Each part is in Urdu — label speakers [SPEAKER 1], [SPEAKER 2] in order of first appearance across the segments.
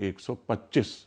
[SPEAKER 1] 125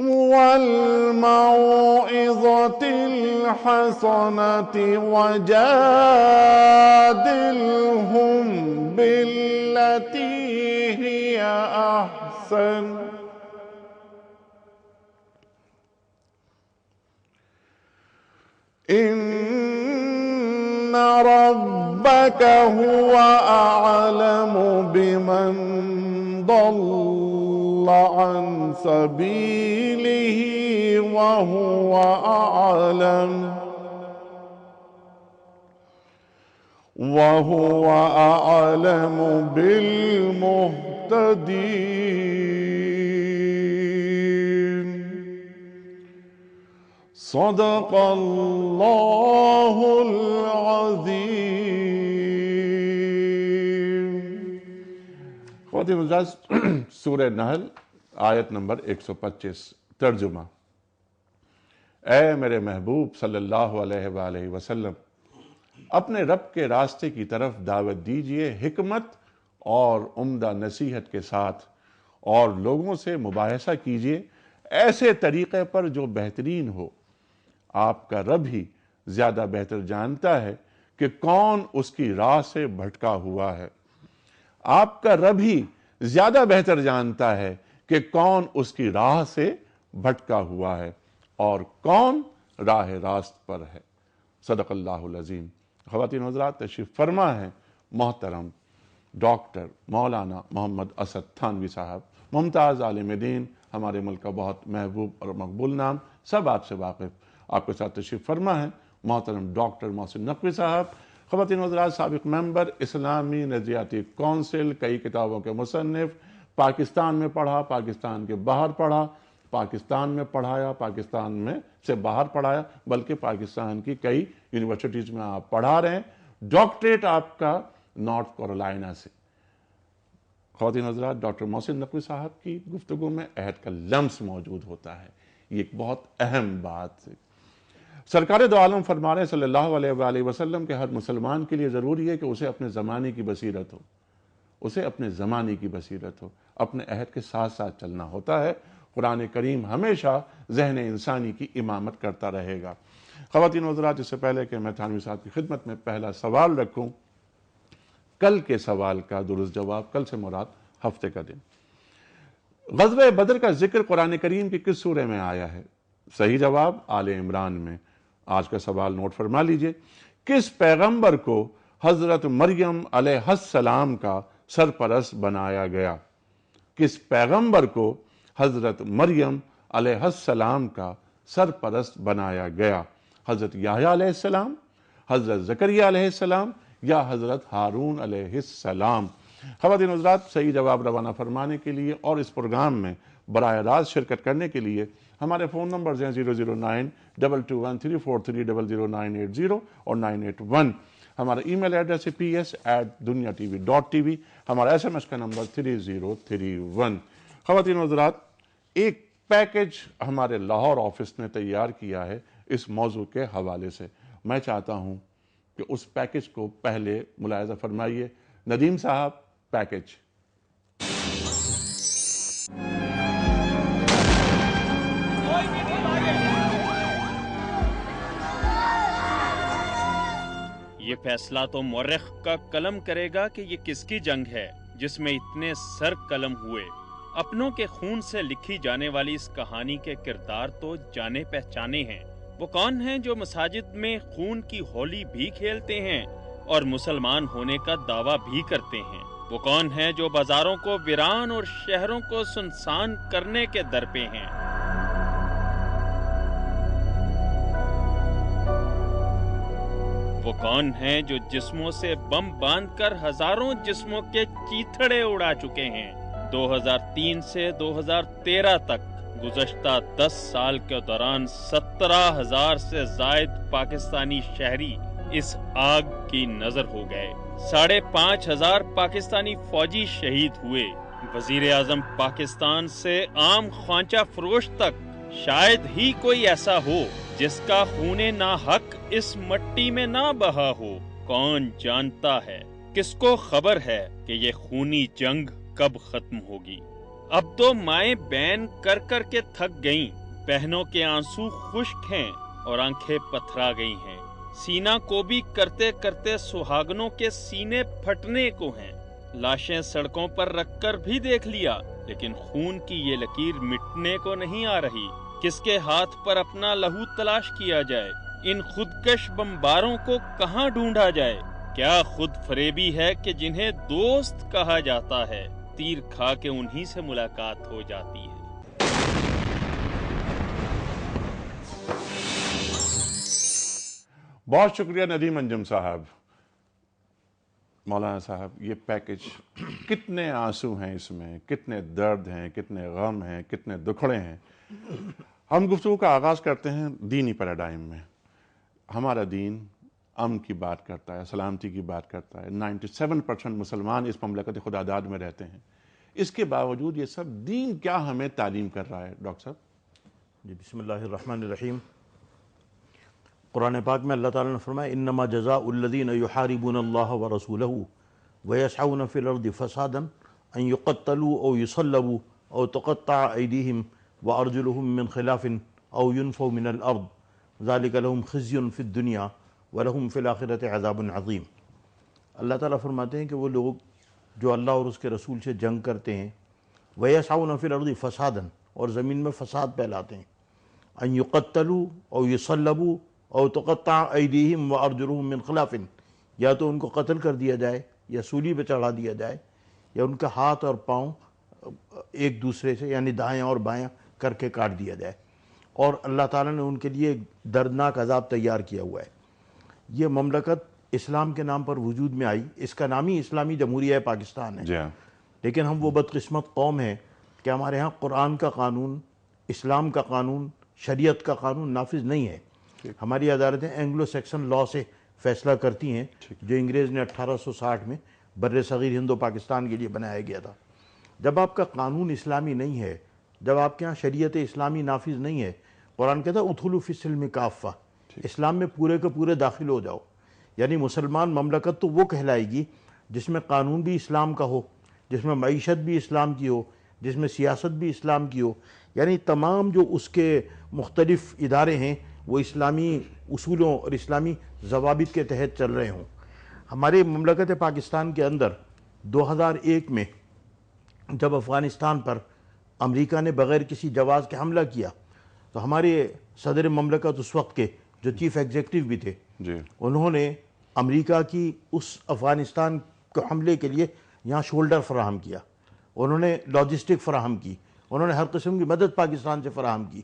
[SPEAKER 1] والموعظة الحسنة وجادلهم بالتي هي أحسن إن ربك هو أعلم بمن ضل عن سبيله وهو أعلم بالمهتدين صدق اللہ العظیم۔ خواتین حضرات، سورہ نحل آیت نمبر 125 ترجمہ۔ اے میرے محبوب صلی اللہ علیہ وآلہ وسلم، اپنے رب کے راستے کی طرف دعوت دیجئے حکمت اور عمدہ نصیحت کے ساتھ، اور لوگوں سے مباحثہ کیجئے ایسے طریقے پر جو بہترین ہو۔ آپ کا رب ہی زیادہ بہتر جانتا ہے کہ کون اس کی راہ سے بھٹکا ہوا ہے۔ آپ کا رب ہی زیادہ بہتر جانتا ہے کہ کون اس کی راہ سے بھٹکا ہوا ہے اور کون راہ راست پر ہے۔ صدق اللہ العظیم۔ خواتین حضرات، تشریف فرما ہیں محترم ڈاکٹر مولانا محمد اسد تھانوی صاحب، ممتاز عالم دین، ہمارے ملک کا بہت محبوب اور مقبول نام، سب آپ سے واقف۔ آپ کے ساتھ تشریف فرما ہے محترم ڈاکٹر محسن نقوی صاحب، خواتین حضرات سابق ممبر اسلامی نظریاتی کونسل، کئی کتابوں کے مصنف، پاکستان میں پڑھا، پاکستان کے باہر پڑھا، پاکستان میں پڑھایا، پاکستان میں سے باہر پڑھایا، بلکہ پاکستان کی کئی یونیورسٹیز میں آپ پڑھا رہے ہیں۔ ڈاکٹریٹ آپ کا نارتھ کیرولینا سے۔ خواتین حضرات، ڈاکٹر محسن نقوی صاحب کی گفتگو میں عہد کا لمس موجود ہوتا ہے، یہ ایک بہت اہم بات ہے۔ سرکار دو عالم فرما رہے ہیں صلی اللہ علیہ وآلہ وسلم کہ ہر مسلمان کے لیے ضروری ہے کہ اسے اپنے زمانے کی بصیرت ہو، اسے اپنے زمانے کی بصیرت ہو، اپنے عہد کے ساتھ ساتھ چلنا ہوتا ہے۔ قرآن کریم ہمیشہ ذہن انسانی کی امامت کرتا رہے گا۔ خواتین حضرات، اس سے پہلے کہ میں تھانوی صاحب کی خدمت میں پہلا سوال رکھوں، کل کے سوال کا درست جواب، کل سے مراد ہفتے کا دن۔ غزوہ بدر کا ذکر قرآن کریم کی کس سورہ میں آیا ہے؟ صحیح جواب آل عمران میں۔ آج کا سوال نوٹ فرما لیجئے، کس پیغمبر کو حضرت مریم علیہ السلام کا سرپرست بنایا گیا؟ کس پیغمبر کو حضرت مریم علیہ السلام کا سرپرست بنایا گیا؟ حضرت یحییٰ علیہ السلام، حضرت زکریا علیہ السلام، یا حضرت ہارون علیہ السلام؟ خواتین حضرات، صحیح جواب روانہ فرمانے کے لیے اور اس پروگرام میں براہ راست شرکت کرنے کے لیے ہمارے فون نمبرز ہیں 009-221343000980 اور 981۔ ہمارا ای میل ایڈریس ہے ps@dunyatv.tv، ہمارا SMS کا نمبر 3031۔ خواتین حضرات، ایک پیکج ہمارے لاہور آفس نے تیار کیا ہے اس موضوع کے حوالے سے۔ میں چاہتا ہوں کہ اس پیکج کو پہلے ملاحظہ فرمائیے۔ ندیم صاحب، پیکج۔
[SPEAKER 2] یہ فیصلہ تو مورخ کا قلم کرے گا کہ یہ کس کی جنگ ہے جس میں اتنے سر قلم ہوئے۔ اپنوں کے خون سے لکھی جانے والی اس کہانی کے کردار تو جانے پہچانے ہیں۔ وہ کون ہیں جو مساجد میں خون کی ہولی بھی کھیلتے ہیں اور مسلمان ہونے کا دعویٰ بھی کرتے ہیں؟ وہ کون ہیں جو بازاروں کو ویران اور شہروں کو سنسان کرنے کے در پہ ہیں؟ وہ کون ہیں جو جسموں سے بم باندھ کر ہزاروں جسموں کے چیتھڑے اڑا چکے ہیں؟ 2003 سے 2013 تک گزشتہ 10 سال کے دوران 17,000 سے زائد پاکستانی شہری اس آگ کی نظر ہو گئے۔ 5,500 پاکستانی فوجی شہید ہوئے۔ وزیر اعظم پاکستان سے عام خوانچہ فروش تک شاید ہی کوئی ایسا ہو جس کا خون ناحق اس مٹی میں نہ بہا ہو۔ کون جانتا ہے، کس کو خبر ہے کہ یہ خونی جنگ کب ختم ہوگی؟ اب تو مائیں بین کر کر کے تھک گئیں، بہنوں کے آنسو خشک ہیں اور آنکھیں پتھرا گئی ہیں، سینہ کو بھی کرتے کرتے سہاگنوں کے سینے پھٹنے کو ہیں، لاشیں سڑکوں پر رکھ کر بھی دیکھ لیا لیکن خون کی یہ لکیر مٹنے کو نہیں آ رہی۔ کس کے ہاتھ پر اپنا لہو تلاش کیا جائے؟ ان خودکش بمباروں کو کہاں ڈھونڈا جائے؟ کیا خود فریبی ہے کہ جنہیں دوست کہا جاتا ہے تیر کھا کے انہی سے ملاقات ہو جاتی ہے۔
[SPEAKER 1] بہت شکریہ ندیم انجم صاحب۔ مولانا صاحب، یہ پیکج کتنے آنسو ہیں اس میں، کتنے درد ہیں، کتنے غم ہیں، کتنے دکھڑے ہیں۔ ہم گفتگو کا آغاز کرتے ہیں دینی پیراڈائم میں۔ ہمارا دین امن کی بات کرتا ہے، سلامتی کی بات کرتا ہے۔ 97% مسلمان اس مملکت خدا داد میں رہتے ہیں۔ اس کے باوجود یہ سب دین کیا ہمیں تعلیم کر رہا ہے ڈاکٹر صاحب؟
[SPEAKER 3] جی، بسم اللہ الرحمن الرحیم۔ قرآن پاک میں اللہ تعالیٰ نے فرمایا انما جزاء الذین یحاربون اللہ ورسولہ ویسعون فی الارض فسادا ان یقتلوا او یصلبوا او تقطع ایدیہم وارجلہم من خلاف او ینفوا من الارض ذالک لہم خزی فی الدنیا ولہم فی الآخرۃ عذاب عظیم۔ اللہ تعالیٰ فرماتے ہیں کہ وہ لوگ جو اللہ اور اس کے رسول سے جنگ کرتے ہیں، ویسعون فی الارض فسادا، اور زمین میں فساد پھیلاتے ہیں، ان یقتلوا او یصلبوا او تقطع ایدیہم وارجلہم من خلاف، یا تو ان کو قتل کر دیا جائے یا سولی پہ چڑھا دیا جائے، یا ان کا ہاتھ اور پاؤں ایک دوسرے سے یعنی دائیں اور بائیں کر کے کاٹ دیا جائے، اور اللہ تعالیٰ نے ان کے لیے ایک دردناک عذاب تیار کیا ہوا ہے۔ یہ مملکت اسلام کے نام پر وجود میں آئی، اس کا نام ہی اسلامی جمہوریہ پاکستان ہے،
[SPEAKER 1] جی ہاں۔
[SPEAKER 3] لیکن ہم وہ بدقسمت قوم ہیں کہ ہمارے ہاں قرآن کا قانون، اسلام کا قانون، شریعت کا قانون نافذ نہیں ہے۔ ہماری عدالتیں اینگلو سیکسن لا سے فیصلہ کرتی ہیں، جو انگریز نے 1860 میں بر صغیر ہند و پاکستان کے لیے بنایا گیا تھا۔ جب آپ کا قانون اسلامی نہیں ہے، جب آپ کے ہاں شریعت اسلامی نافذ نہیں ہے، قرآن کہتا ہے ادخلوا فی السلم کافہ، اسلام میں پورے کے پورے داخل ہو جاؤ۔ یعنی مسلمان مملکت تو وہ کہلائے گی جس میں قانون بھی اسلام کا ہو، جس میں معیشت بھی اسلام کی ہو، جس میں سیاست بھی اسلام کی ہو، یعنی تمام جو اس کے مختلف ادارے ہیں وہ اسلامی اصولوں اور اسلامی ضوابط کے تحت چل رہے ہوں۔ ہمارے مملکت پاکستان کے اندر 2001 میں جب افغانستان پر امریکہ نے بغیر کسی جواز کے حملہ کیا تو ہمارے صدر مملکت اس وقت کے جو چیف ایگزیکٹو بھی تھے، انہوں نے امریکہ کی اس افغانستان کے حملے کے لیے یہاں شولڈر فراہم کیا، انہوں نے لاجسٹک فراہم کی، انہوں نے ہر قسم کی مدد پاکستان سے فراہم کی۔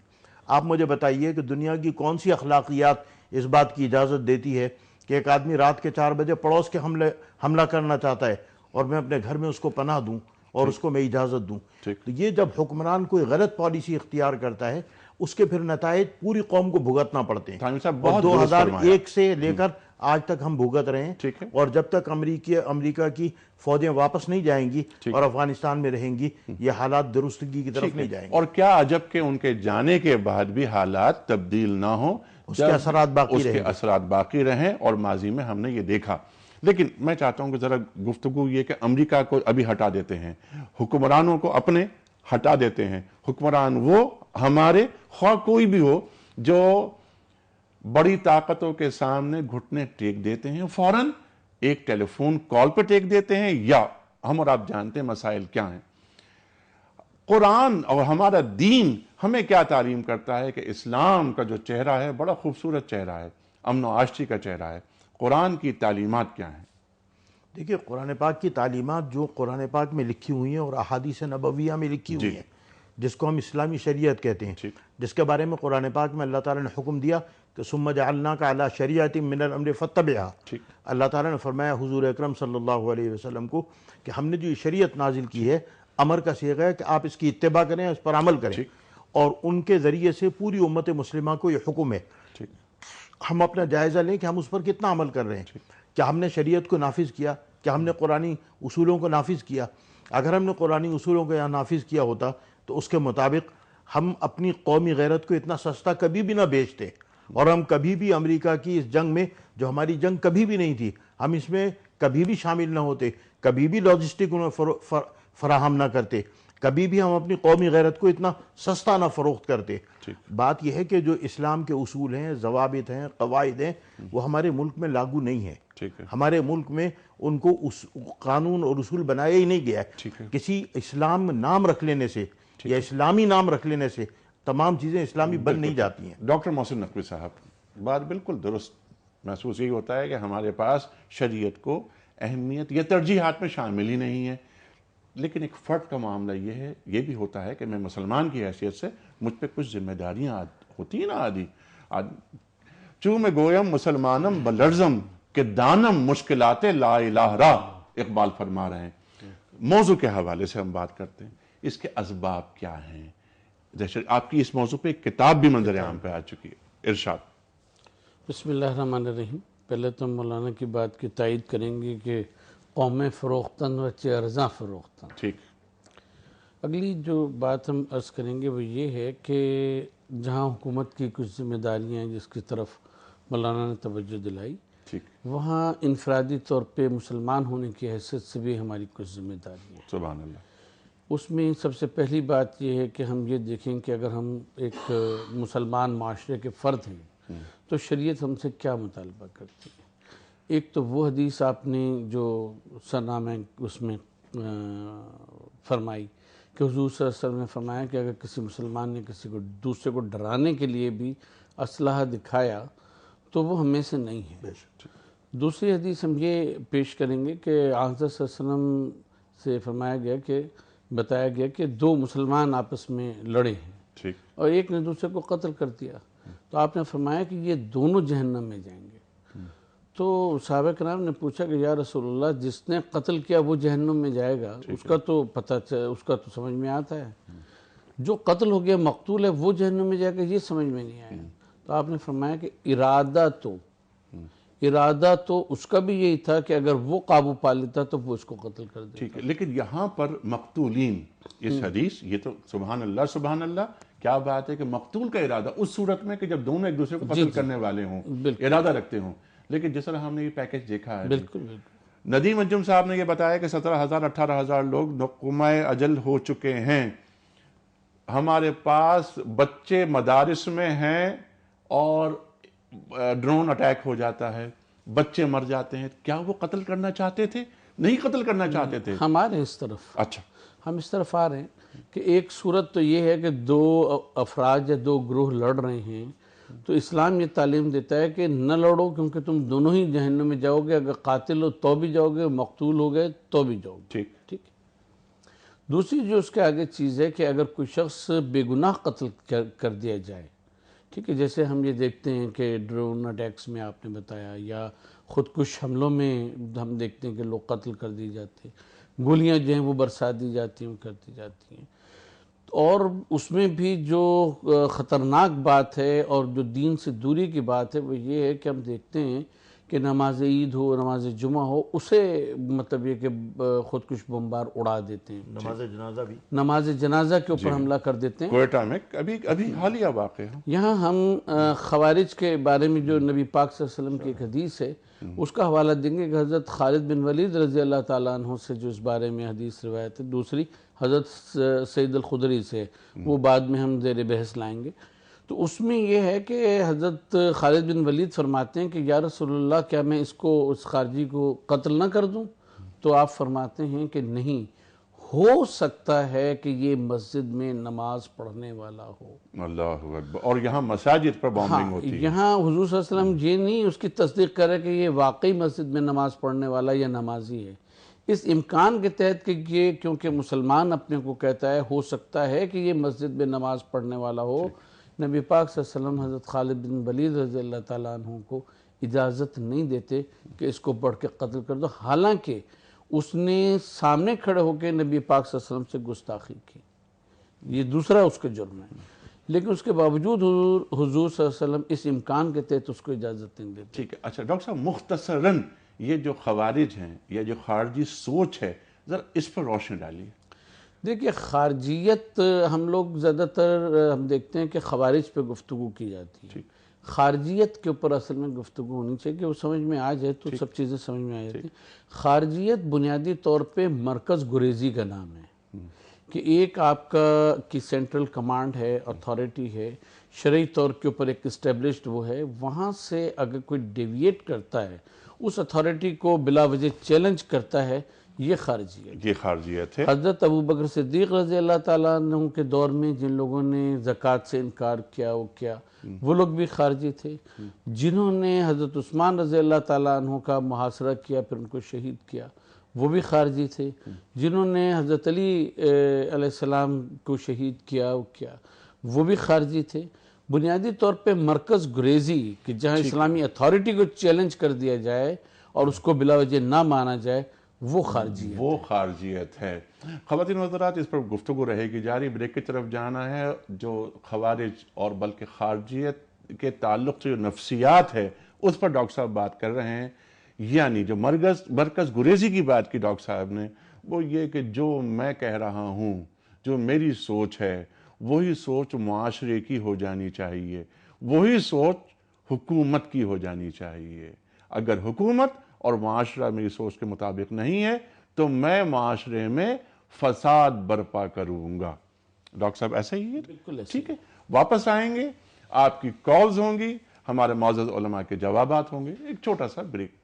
[SPEAKER 3] آپ مجھے بتائیے کہ دنیا کی کون سی اخلاقیات اس بات کی اجازت دیتی ہے کہ ایک آدمی رات کے 4 بجے پڑوس کے حملہ کرنا چاہتا ہے اور میں اپنے گھر میں اس کو پناہ دوں اور اس کو میں اجازت دوں؟ تو یہ جب حکمران کوئی غلط پالیسی اختیار کرتا ہے، اس کے پھر نتائج پوری قوم کو بھگتنا پڑتے ہیں، اور 2001 سے لے کر آج تک ہم بھگت رہے ہیں، اور جب تک امریکہ کی فوجیں واپس نہیں جائیں گی اور افغانستان میں رہیں گی، یہ حالات درستگی کی طرف نہیں جائیں گے۔
[SPEAKER 1] اور کیا عجب کہ ان کے جانے کے بعد بھی حالات تبدیل نہ ہوں،
[SPEAKER 3] اس کے
[SPEAKER 1] اثرات باقی رہیں، اور ماضی میں ہم نے یہ دیکھا۔ لیکن میں چاہتا ہوں کہ ذرا گفتگو یہ کہ امریکہ کو ابھی ہٹا دیتے ہیں، حکمرانوں کو اپنے ہٹا دیتے ہیں۔ حکمران وہ ہمارے خواہ کوئی بھی ہو جو بڑی طاقتوں کے سامنے گھٹنے ٹیک دیتے ہیں، فوراً ایک ٹیلی فون کال پہ ٹیک دیتے ہیں، یا ہم اور آپ جانتے ہیں مسائل کیا ہیں۔ قرآن اور ہمارا دین ہمیں کیا تعلیم کرتا ہے کہ اسلام کا جو چہرہ ہے بڑا خوبصورت چہرہ ہے، امن و عاشقی کا چہرہ ہے۔ قرآن کی تعلیمات کیا ہیں؟
[SPEAKER 3] دیکھیے، قرآن پاک کی تعلیمات جو قرآن پاک میں لکھی ہوئی ہیں اور احادیث نبویہ میں لکھی ہوئی ہیں، جس کو ہم اسلامی شریعت کہتے ہیں، جس کے بارے میں قرآن پاک میں اللہ تعالیٰ نے حکم دیا کہ ثم جعلناک علی شریعۃ من الامر فاتبعھا۔ اللہ تعالیٰ نے فرمایا حضور اکرم صلی اللہ علیہ وسلم کو کہ ہم نے جو شریعت نازل کی ہے، امر کا صیغہ ہے کہ آپ اس کی اتباع کریں، اس پر عمل کریں، اور ان کے ذریعے سے پوری امت مسلمہ کو یہ حکم ہے۔ ہم اپنا جائزہ لیں کہ ہم اس پر کتنا عمل کر رہے ہیں، کیا ہم نے شریعت کو نافذ کیا، کیا ہم نے قرآنی اصولوں کو نافذ کیا؟ اگر ہم نے قرآنی اصولوں کو یہاں نافذ کیا ہوتا تو اس کے مطابق ہم اپنی قومی غیرت کو اتنا سستا کبھی بھی نہ بیچتے، اور ہم کبھی بھی امریکہ کی اس جنگ میں، جو ہماری جنگ کبھی بھی نہیں تھی، ہم اس میں کبھی بھی شامل نہ ہوتے، کبھی بھی لاجسٹک انہیں فراہم نہ کرتے۔ کبھی بھی ہم اپنی قومی غیرت کو اتنا سستا نہ فروخت کرتے. بات یہ ہے کہ جو اسلام کے اصول ہیں، ضوابط ہیں، قواعد ہیں، وہ ہمارے ملک میں لاگو نہیں ہیں. ہمارے ملک میں ان کو قانون اور اصول بنایا ہی نہیں گیا ہے. کسی اسلام نام رکھ لینے سے یا اسلامی نام رکھ لینے سے تمام چیزیں اسلامی بن نہیں جاتی ہیں.
[SPEAKER 1] ڈاکٹر محسن نقوی صاحب، بات بالکل درست محسوس یہی ہوتا ہے کہ ہمارے پاس شریعت کو اہمیت یا ترجیحات میں شامل ہی نہیں ہے. لیکن ایک فرد کا معاملہ یہ بھی ہوتا ہے کہ میں مسلمان کی حیثیت سے مجھ پہ کچھ ذمہ داریاں ہوتی ہیں نا آدھی. چوں میں گویم مسلمانم بلرزم کہ دانم مشکلات لا الہ را، اقبال فرما رہے ہیں. موضوع کے حوالے سے ہم بات کرتے ہیں، اس کے اسباب کیا ہیں؟ آپ کی اس موضوع پہ ایک کتاب بھی منظر عام پہ آ چکی ہے، ارشاد.
[SPEAKER 4] بسم اللہ الرحمن الرحیم. پہلے تو مولانا کی بات کی تائید کریں گے کہ قومیں فروختن و چرزاں فروختن.
[SPEAKER 1] ٹھیک.
[SPEAKER 4] اگلی جو بات ہم عرض کریں گے وہ یہ ہے کہ جہاں حکومت کی کچھ ذمہ داریاں ہیں جس کی طرف مولانا نے توجہ دلائی، وہاں انفرادی طور پہ مسلمان ہونے کی حیثیت سے بھی ہماری کچھ ذمہ داریاں ہیں.
[SPEAKER 1] سبحان اللہ.
[SPEAKER 4] اس میں سب سے پہلی بات یہ ہے کہ ہم یہ دیکھیں کہ اگر ہم ایک مسلمان معاشرے کے فرد ہیں تو شریعت ہم سے کیا مطالبہ کرتی ہے. ایک تو وہ حدیث آپ نے جو سرنامہ اس میں فرمائی کہ حضور صلی اللہ علیہ وسلم نے فرمایا کہ اگر کسی مسلمان نے کسی کو دوسرے کو ڈرانے کے لیے بھی اسلحہ دکھایا تو وہ ہمیں سے نہیں ہے. دوسری حدیث ہم یہ پیش کریں گے کہ حضرت صلی اللہ علیہ وسلم سے فرمایا گیا کہ بتایا گیا کہ دو مسلمان آپس میں لڑے ہیں اور ایک نے دوسرے کو قتل کر دیا، تو آپ نے فرمایا کہ یہ دونوں جہنم میں جائیں گے. تو صحابہ کرام نے پوچھا کہ یا رسول اللہ، جس نے قتل کیا وہ جہنم میں جائے گا، اس کا تو اس کا تو سمجھ میں آتا ہے، جو قتل ہو گیا مقتول ہے وہ جہنم میں جائے گا، یہ سمجھ میں نہیں آیا. تو آپ نے فرمایا کہ ارادہ تو اس کا بھی یہی تھا کہ اگر وہ قابو پا لیتا تو وہ اس کو قتل کر دیتا.
[SPEAKER 1] ٹھیک ہے، لیکن یہاں پر مقتولین، اس حدیث، یہ تو سبحان اللہ کیا بات ہے کہ مقتول کا ارادہ اس صورت میں کہ جب دونوں ایک دوسرے کو قتل کرنے والے ہوں، ارادہ رکھتے ہوں. لیکن جس طرح ہم نے یہ پیکج دیکھا ہے،
[SPEAKER 4] بالکل
[SPEAKER 1] ندیم انجم صاحب نے یہ بتایا کہ 17,000 18,000 لوگ نقمہ اجل ہو چکے ہیں. ہمارے پاس بچے مدارس میں ہیں اور ڈرون اٹیک ہو جاتا ہے، بچے مر جاتے ہیں. کیا وہ قتل کرنا چاہتے تھے؟ نہیں قتل کرنا چاہتے تھے.
[SPEAKER 4] ہمارے اس طرف،
[SPEAKER 1] اچھا،
[SPEAKER 4] ہم اس طرف آ رہے ہیں کہ ایک صورت تو یہ ہے کہ دو افراد یا دو گروہ لڑ رہے ہیں، تو اسلام یہ تعلیم دیتا ہے کہ نہ لڑو، کیونکہ تم دونوں ہی جہنم میں جاؤ گے. اگر قاتل ہو تو بھی جاؤ گے، مقتول ہو گئے تو بھی جاؤ گے. ٹھیک. دوسری جو اس کے آگے چیز ہے کہ اگر کوئی شخص بے گناہ قتل کر دیا جائے، ٹھیک ہے، جیسے ہم یہ دیکھتے ہیں کہ ڈرون اٹیکس میں آپ نے بتایا، یا خودکش حملوں میں ہم دیکھتے ہیں کہ لوگ قتل کر دی جاتے ہیں، گولیاں جو ہیں وہ برسا دی جاتی ہیں، کر دی جاتی ہیں. اور اس میں بھی جو خطرناک بات ہے اور جو دین سے دوری کی بات ہے وہ یہ ہے کہ ہم دیکھتے ہیں کہ نماز عید ہو، نماز جمعہ ہو، اسے مطلب یہ کہ خودکش بمبار اڑا دیتے ہیں. نماز جنازہ کے اوپر حملہ کر دیتے ہیں.
[SPEAKER 1] کوئٹہ میں ابھی حالیہ واقع ہے.
[SPEAKER 4] یہاں ہم خوارج کے بارے میں جو نبی پاک صلی اللہ علیہ وسلم کی ایک حدیث ہے اس کا حوالہ دیں گے کہ حضرت خالد بن ولید رضی اللہ تعالیٰ عنہ سے جو اس بارے میں حدیث روایت ہے. دوسری حضرت سید الخدری سے، وہ بعد میں ہم زیر بحث لائیں گے. تو اس میں یہ ہے کہ حضرت خالد بن ولید فرماتے ہیں کہ یا رسول اللہ، کیا میں اس خارجی کو قتل نہ کر دوں؟ تو آپ فرماتے ہیں کہ نہیں، ہو سکتا ہے کہ یہ مسجد میں نماز پڑھنے والا ہو.
[SPEAKER 1] اللہ اکبر. اور یہاں مساجد پر بامبنگ ہوتی ہے.
[SPEAKER 4] یہاں حضور صلی اللہ علیہ وسلم یہ نہیں اس کی تصدیق کر رہے کہ یہ واقعی مسجد میں نماز پڑھنے والا یا نمازی ہے. اس امکان کے تحت کہ یہ کیونکہ مسلمان اپنے کو کہتا ہے، ہو سکتا ہے کہ یہ مسجد میں نماز پڑھنے والا ہو، نبی پاک صلی اللہ علیہ وسلم حضرت خالد بن ولید رضی اللہ تعالیٰ عنہ کو اجازت نہیں دیتے کہ اس کو بڑھ کے قتل کر دو، حالانکہ اس نے سامنے کھڑے ہو کے نبی پاک صلی اللہ علیہ وسلم سے گستاخی کی. یہ دوسرا اس کا جرم ہے، لیکن اس کے باوجود حضور صلی اللہ علیہ وسلم اس امکان کے تحت اس کو اجازت نہیں دیتے.
[SPEAKER 1] ٹھیک ہے. اچھا ڈاکٹر صاحب، مختصراً یہ جو خوارج ہیں یا جو خارجی سوچ ہے، ذرا اس پر روشنی ڈالیے.
[SPEAKER 4] دیکھیے، خارجیت ہم لوگ زیادہ تر ہم دیکھتے ہیں کہ خوارج پہ گفتگو کی جاتی ہے. خارجیت کے اوپر اصل میں گفتگو ہونی چاہیے کہ وہ سمجھ میں آ جائے تو سب چیزیں سمجھ میں آ جاتی ہیں. خارجیت بنیادی طور پہ مرکز گریزی کا نام ہے. کہ ایک آپ کا کی سینٹرل کمانڈ ہے، اتھارٹی ہے، شرعی طور کے اوپر ایک اسٹیبلشڈ وہ ہے، وہاں سے اگر کوئی ڈیویٹ کرتا ہے، اس اتھارٹی کو بلا وجہ چیلنج کرتا ہے، یہ خارجی ہے۔
[SPEAKER 1] یہ خارجیت ہے۔
[SPEAKER 4] حضرت ابوبکر صدیق رضی اللہ تعالیٰ عنہ کے دور میں جن لوگوں نے زکوٰۃ سے انکار کیا وہ لوگ بھی خارجی تھے۔ جنہوں نے حضرت عثمان رضی اللہ تعالیٰ عنہ کا محاصرہ کیا، پھر ان کو شہید کیا، وہ بھی خارجی تھے۔ جنہوں نے حضرت علی علیہ السلام کو شہید کیا وہ بھی خارجی تھے۔ بنیادی طور پہ مرکز گریزی کہ جہاں اسلامی اتھارٹی کو چیلنج کر دیا جائے اور اس کو بلا وجہ نہ مانا جائے، وہ خارجی ہے،
[SPEAKER 1] وہ خارجیت ہے۔ خواتین و حضرات، اس پر گفتگو رہے گی جاری، بریک کی طرف جانا ہے۔ جو خوارج اور بلکہ خارجیت کے تعلق سے جو نفسیات ہے اس پر ڈاکٹر صاحب بات کر رہے ہیں، یعنی جو مرکز گریزی کی بات کی ڈاکٹر صاحب نے، وہ یہ کہ جو میں کہہ رہا ہوں، جو میری سوچ ہے، وہی سوچ معاشرے کی ہو جانی چاہیے، وہی سوچ حکومت کی ہو جانی چاہیے۔ اگر حکومت اور معاشرہ میری سوچ کے مطابق نہیں ہے تو میں معاشرے میں فساد برپا کروں گا۔ ڈاکٹر صاحب ایسا ہی ہے؟
[SPEAKER 4] بالکل ایسا۔
[SPEAKER 1] ٹھیک ہے، واپس آئیں گے، آپ کی کالز ہوں گی، ہمارے معزز علماء کے جوابات ہوں گے۔ ایک چھوٹا سا بریک۔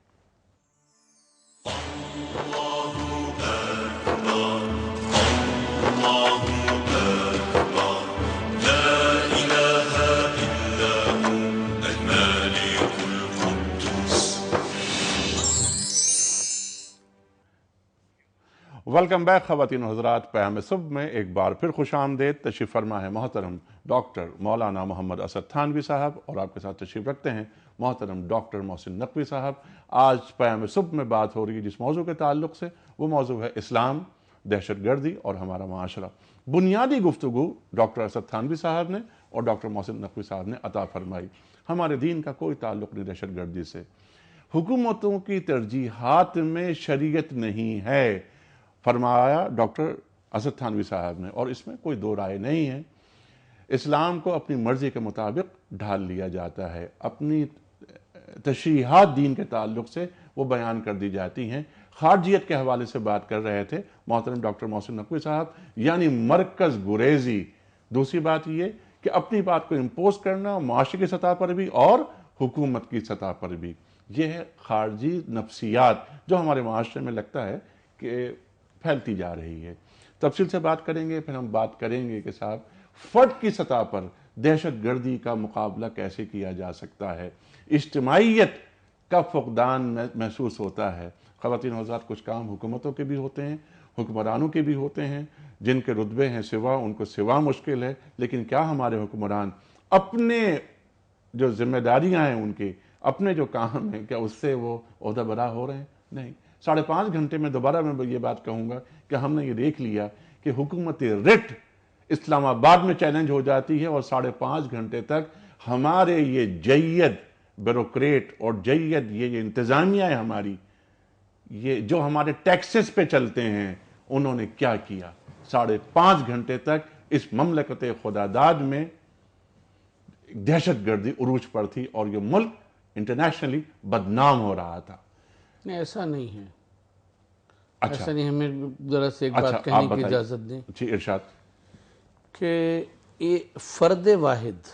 [SPEAKER 1] ویلکم بیک خواتین و حضرات، پیام صبح میں ایک بار پھر خوش آمدید۔ تشریف فرما ہے محترم ڈاکٹر مولانا محمد اسد تھانوی صاحب، اور آپ کے ساتھ تشریف رکھتے ہیں محترم ڈاکٹر محسن نقوی صاحب۔ آج پیام صبح میں بات ہو رہی ہے جس موضوع کے تعلق سے، وہ موضوع ہے اسلام، دہشت گردی اور ہمارا معاشرہ۔ بنیادی گفتگو ڈاکٹر اسد تھانوی صاحب نے اور ڈاکٹر محسن نقوی صاحب نے عطا فرمائی۔ ہمارے دین کا کوئی تعلق نہیں دہشت گردی سے۔ حکومتوں کی ترجیحات میں شریعت نہیں ہے، فرمایا ڈاکٹر اسد تھانوی صاحب نے، اور اس میں کوئی دو رائے نہیں ہے۔ اسلام کو اپنی مرضی کے مطابق ڈھال لیا جاتا ہے، اپنی تشریحات دین کے تعلق سے وہ بیان کر دی جاتی ہیں۔ خارجیت کے حوالے سے بات کر رہے تھے محترم ڈاکٹر محسن نقوی صاحب، یعنی مرکز گریزی۔ دوسری بات یہ کہ اپنی بات کو امپوز کرنا معاشرے کی سطح پر بھی اور حکومت کی سطح پر بھی، یہ ہے خارجی نفسیات جو ہمارے معاشرے میں لگتا ہے کہ پھیلتی جا رہی ہے۔ تفصیل سے بات کریں گے، پھر ہم بات کریں گے کہ صاحب فرد کی سطح پر دہشت گردی کا مقابلہ کیسے کیا جا سکتا ہے۔ اجتماعیت کا فقدان محسوس ہوتا ہے۔ خواتین و حضرات، کچھ کام حکومتوں کے بھی ہوتے ہیں، حکمرانوں کے بھی ہوتے ہیں، جن کے رتبے ہیں سوا، ان کو سوا مشکل ہے، لیکن کیا ہمارے حکمران اپنے جو ذمہ داریاں ہیں ان کے، اپنے جو کام ہیں، کیا اس سے وہ عہدہ برا ہو رہے ہیں؟ نہیں۔ 5.5 گھنٹے میں دوبارہ میں یہ بات کہوں گا کہ ہم نے یہ دیکھ لیا کہ حکومت رٹ اسلام آباد میں چیلنج ہو جاتی ہے، اور 5.5 گھنٹے تک ہمارے یہ جید بیوروکریٹ اور جید یہ انتظامیہ ہے ہماری، یہ جو ہمارے ٹیکسز پہ چلتے ہیں، انہوں نے کیا کیا؟ 5.5 گھنٹے تک اس مملکت خداداد میں دہشت گردی عروج پر تھی، اور یہ ملک انٹرنیشنلی بدنام ہو رہا تھا۔
[SPEAKER 4] نہیں، ایسا نہیں ہے۔
[SPEAKER 1] اچھا،
[SPEAKER 4] ایسا نہیں، ہمیں ذرا سے ایک بات کہنے کی اجازت دیں
[SPEAKER 1] جی ارشاد۔
[SPEAKER 4] کہ یہ فرد واحد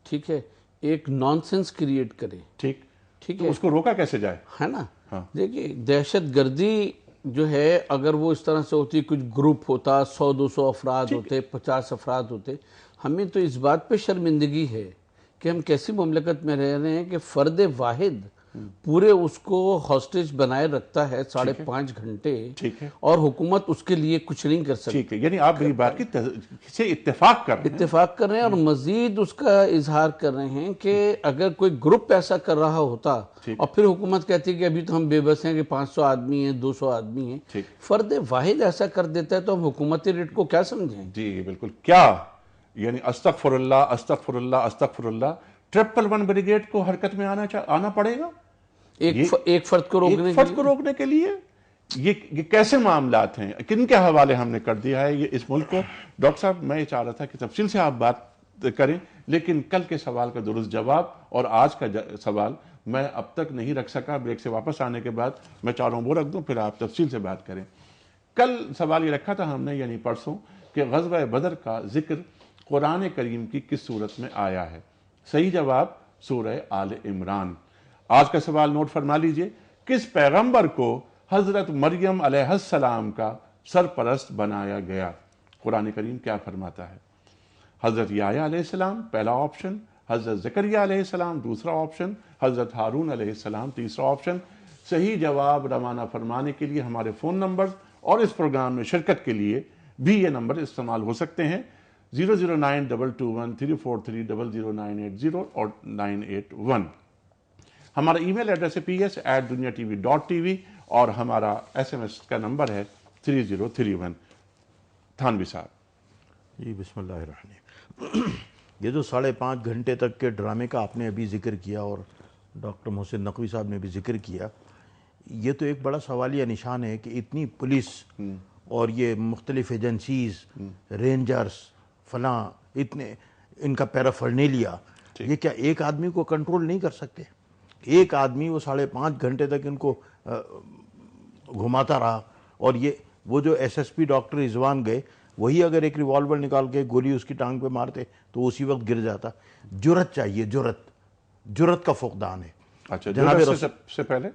[SPEAKER 4] ٹھیک ہے ایک نانسنس کریٹ کرے،
[SPEAKER 1] ٹھیک
[SPEAKER 4] ٹھیک
[SPEAKER 1] تو
[SPEAKER 4] ہے
[SPEAKER 1] اس کو روکا کیسے جائے؟
[SPEAKER 4] ہے نا؟ دیکھیے، دہشت گردی جو ہے اگر وہ اس طرح سے ہوتی، کچھ گروپ ہوتا، 100-200 افراد ہوتے، 50 افراد ہوتے، ہمیں تو اس بات پہ شرمندگی ہے کہ ہم کیسی مملکت میں رہ رہے ہیں کہ فرد واحد پورے اس کو ہاسٹیج بنائے رکھتا ہے 5.5 گھنٹے،
[SPEAKER 1] ٹھیک ہے،
[SPEAKER 4] اور حکومت اس کے لیے کچھ نہیں کر سکتی۔
[SPEAKER 1] ٹھیک ہے، یعنی آپ میری بات کی سے اتفاق کر رہے ہیں؟
[SPEAKER 4] اتفاق کر رہے ہیں، اور مزید اس کا اظہار کر رہے ہیں کہ اگر کوئی گروپ ایسا کر رہا ہوتا اور پھر حکومت کہتی ہے کہ ابھی تو ہم بے بس ہیں کہ 500 آدمی ہیں، 200 آدمی ہیں، فرد واحد ایسا کر دیتا ہے تو ہم حکومتی ریٹ کو کیا سمجھیں؟
[SPEAKER 1] جی بالکل، کیا یعنی استغفر اللہ استغفر اللہ استغفر اللہ، 111 بریگیڈ کو حرکت میں آنا پڑے گا
[SPEAKER 4] ایک فرد کو
[SPEAKER 1] روکنے کے لیے؟ یہ کیسے معاملات ہیں، کن کے حوالے ہم نے کر دیا ہے یہ اس ملک کو؟ ڈاکٹر صاحب، میں یہ چاہ رہا تھا کہ تفصیل سے آپ بات کریں، لیکن کل کے سوال کا درست جواب اور آج کا سوال میں اب تک نہیں رکھ سکا۔ بریک سے واپس آنے کے بعد میں چاروں وہ رکھ دوں، پھر آپ تفصیل سے بات کریں۔ کل سوال یہ رکھا تھا ہم نے یعنی پرسوں کہ غزوہ بدر کا ذکر قرآن کریم کی کس صورت میں آیا ہے؟ صحیح جواب سورہ آل عمران۔ آج کا سوال نوٹ فرما لیجئے، کس پیغمبر کو حضرت مریم علیہ السلام کا سرپرست بنایا گیا؟ قرآن کریم کیا فرماتا ہے؟ حضرت یحییٰ علیہ السلام پہلا آپشن، حضرت زکریا علیہ السلام دوسرا آپشن، حضرت ہارون علیہ السلام تیسرا آپشن۔ صحیح جواب روانہ فرمانے کے لیے ہمارے فون نمبر اور اس پروگرام میں شرکت کے لیے بھی یہ نمبر استعمال ہو سکتے ہیں 009221343000980 اور 981۔ ہمارا ای میل ایڈریس ہے ps@duniatv.tv اور ہمارا SMS کا نمبر ہے 3031۔ تھانوی صاحب
[SPEAKER 3] جی بسم اللہ الرحمن۔ یہ جو 5.5 گھنٹے تک کے ڈرامے کا آپ نے ابھی ذکر کیا اور ڈاکٹر محسن نقوی صاحب نے بھی ذکر کیا، یہ تو ایک بڑا سوالیہ نشان ہے کہ اتنی پولیس اور یہ مختلف ایجنسیز، رینجرز، فلاں، اتنے ان کا پیرافرنیلیا، یہ کیا ایک آدمی کو کنٹرول نہیں کر سکتے؟ ایک آدمی وہ 5.5 گھنٹے تک ان کو گھماتا رہا، اور یہ وہ جو SSP ڈاکٹر رضوان گئے، وہی اگر ایک ریوالور نکال کے گولی اس کی ٹانگ پہ مارتے تو اسی وقت گر جاتا۔ جرت چاہیے، جرت کا فقدان ہے۔
[SPEAKER 1] اچھا،
[SPEAKER 3] جناب
[SPEAKER 1] سب سے پہلے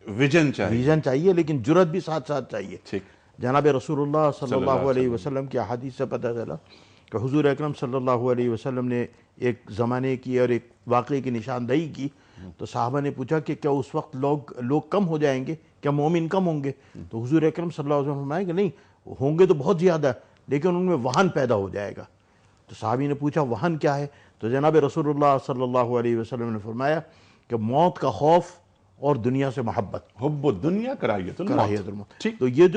[SPEAKER 1] ویژن چاہیے،
[SPEAKER 3] ویژن چاہیے، لیکن جرت بھی ساتھ ساتھ چاہیے۔
[SPEAKER 1] ٹھیک۔
[SPEAKER 3] جناب رسول اللہ صلی اللہ علیہ وسلم کی احادیث سے پتہ چلا کہ حضور اکرم صلی اللہ علیہ وسلم نے ایک زمانے کی اور ایک واقعے کی نشاندہی کی، تو صحابہ نے پوچھا کہ کیا اس وقت لوگ کم ہو جائیں گے، کیا مومن کم ہوں گے؟ تو حضور اکرم صلی اللہ علیہ وسلم نے فرمایا کہ نہیں، ہوں گے تو بہت زیادہ، لیکن ان میں وہن پیدا ہو جائے گا۔ تو صحابی نے پوچھا وہن کیا ہے؟ تو جناب رسول اللہ صلی اللہ علیہ وسلم نے فرمایا کہ موت کا خوف اور دنیا سے محبت،
[SPEAKER 1] حب الدنیا کراہیت الموت۔
[SPEAKER 3] تو یہ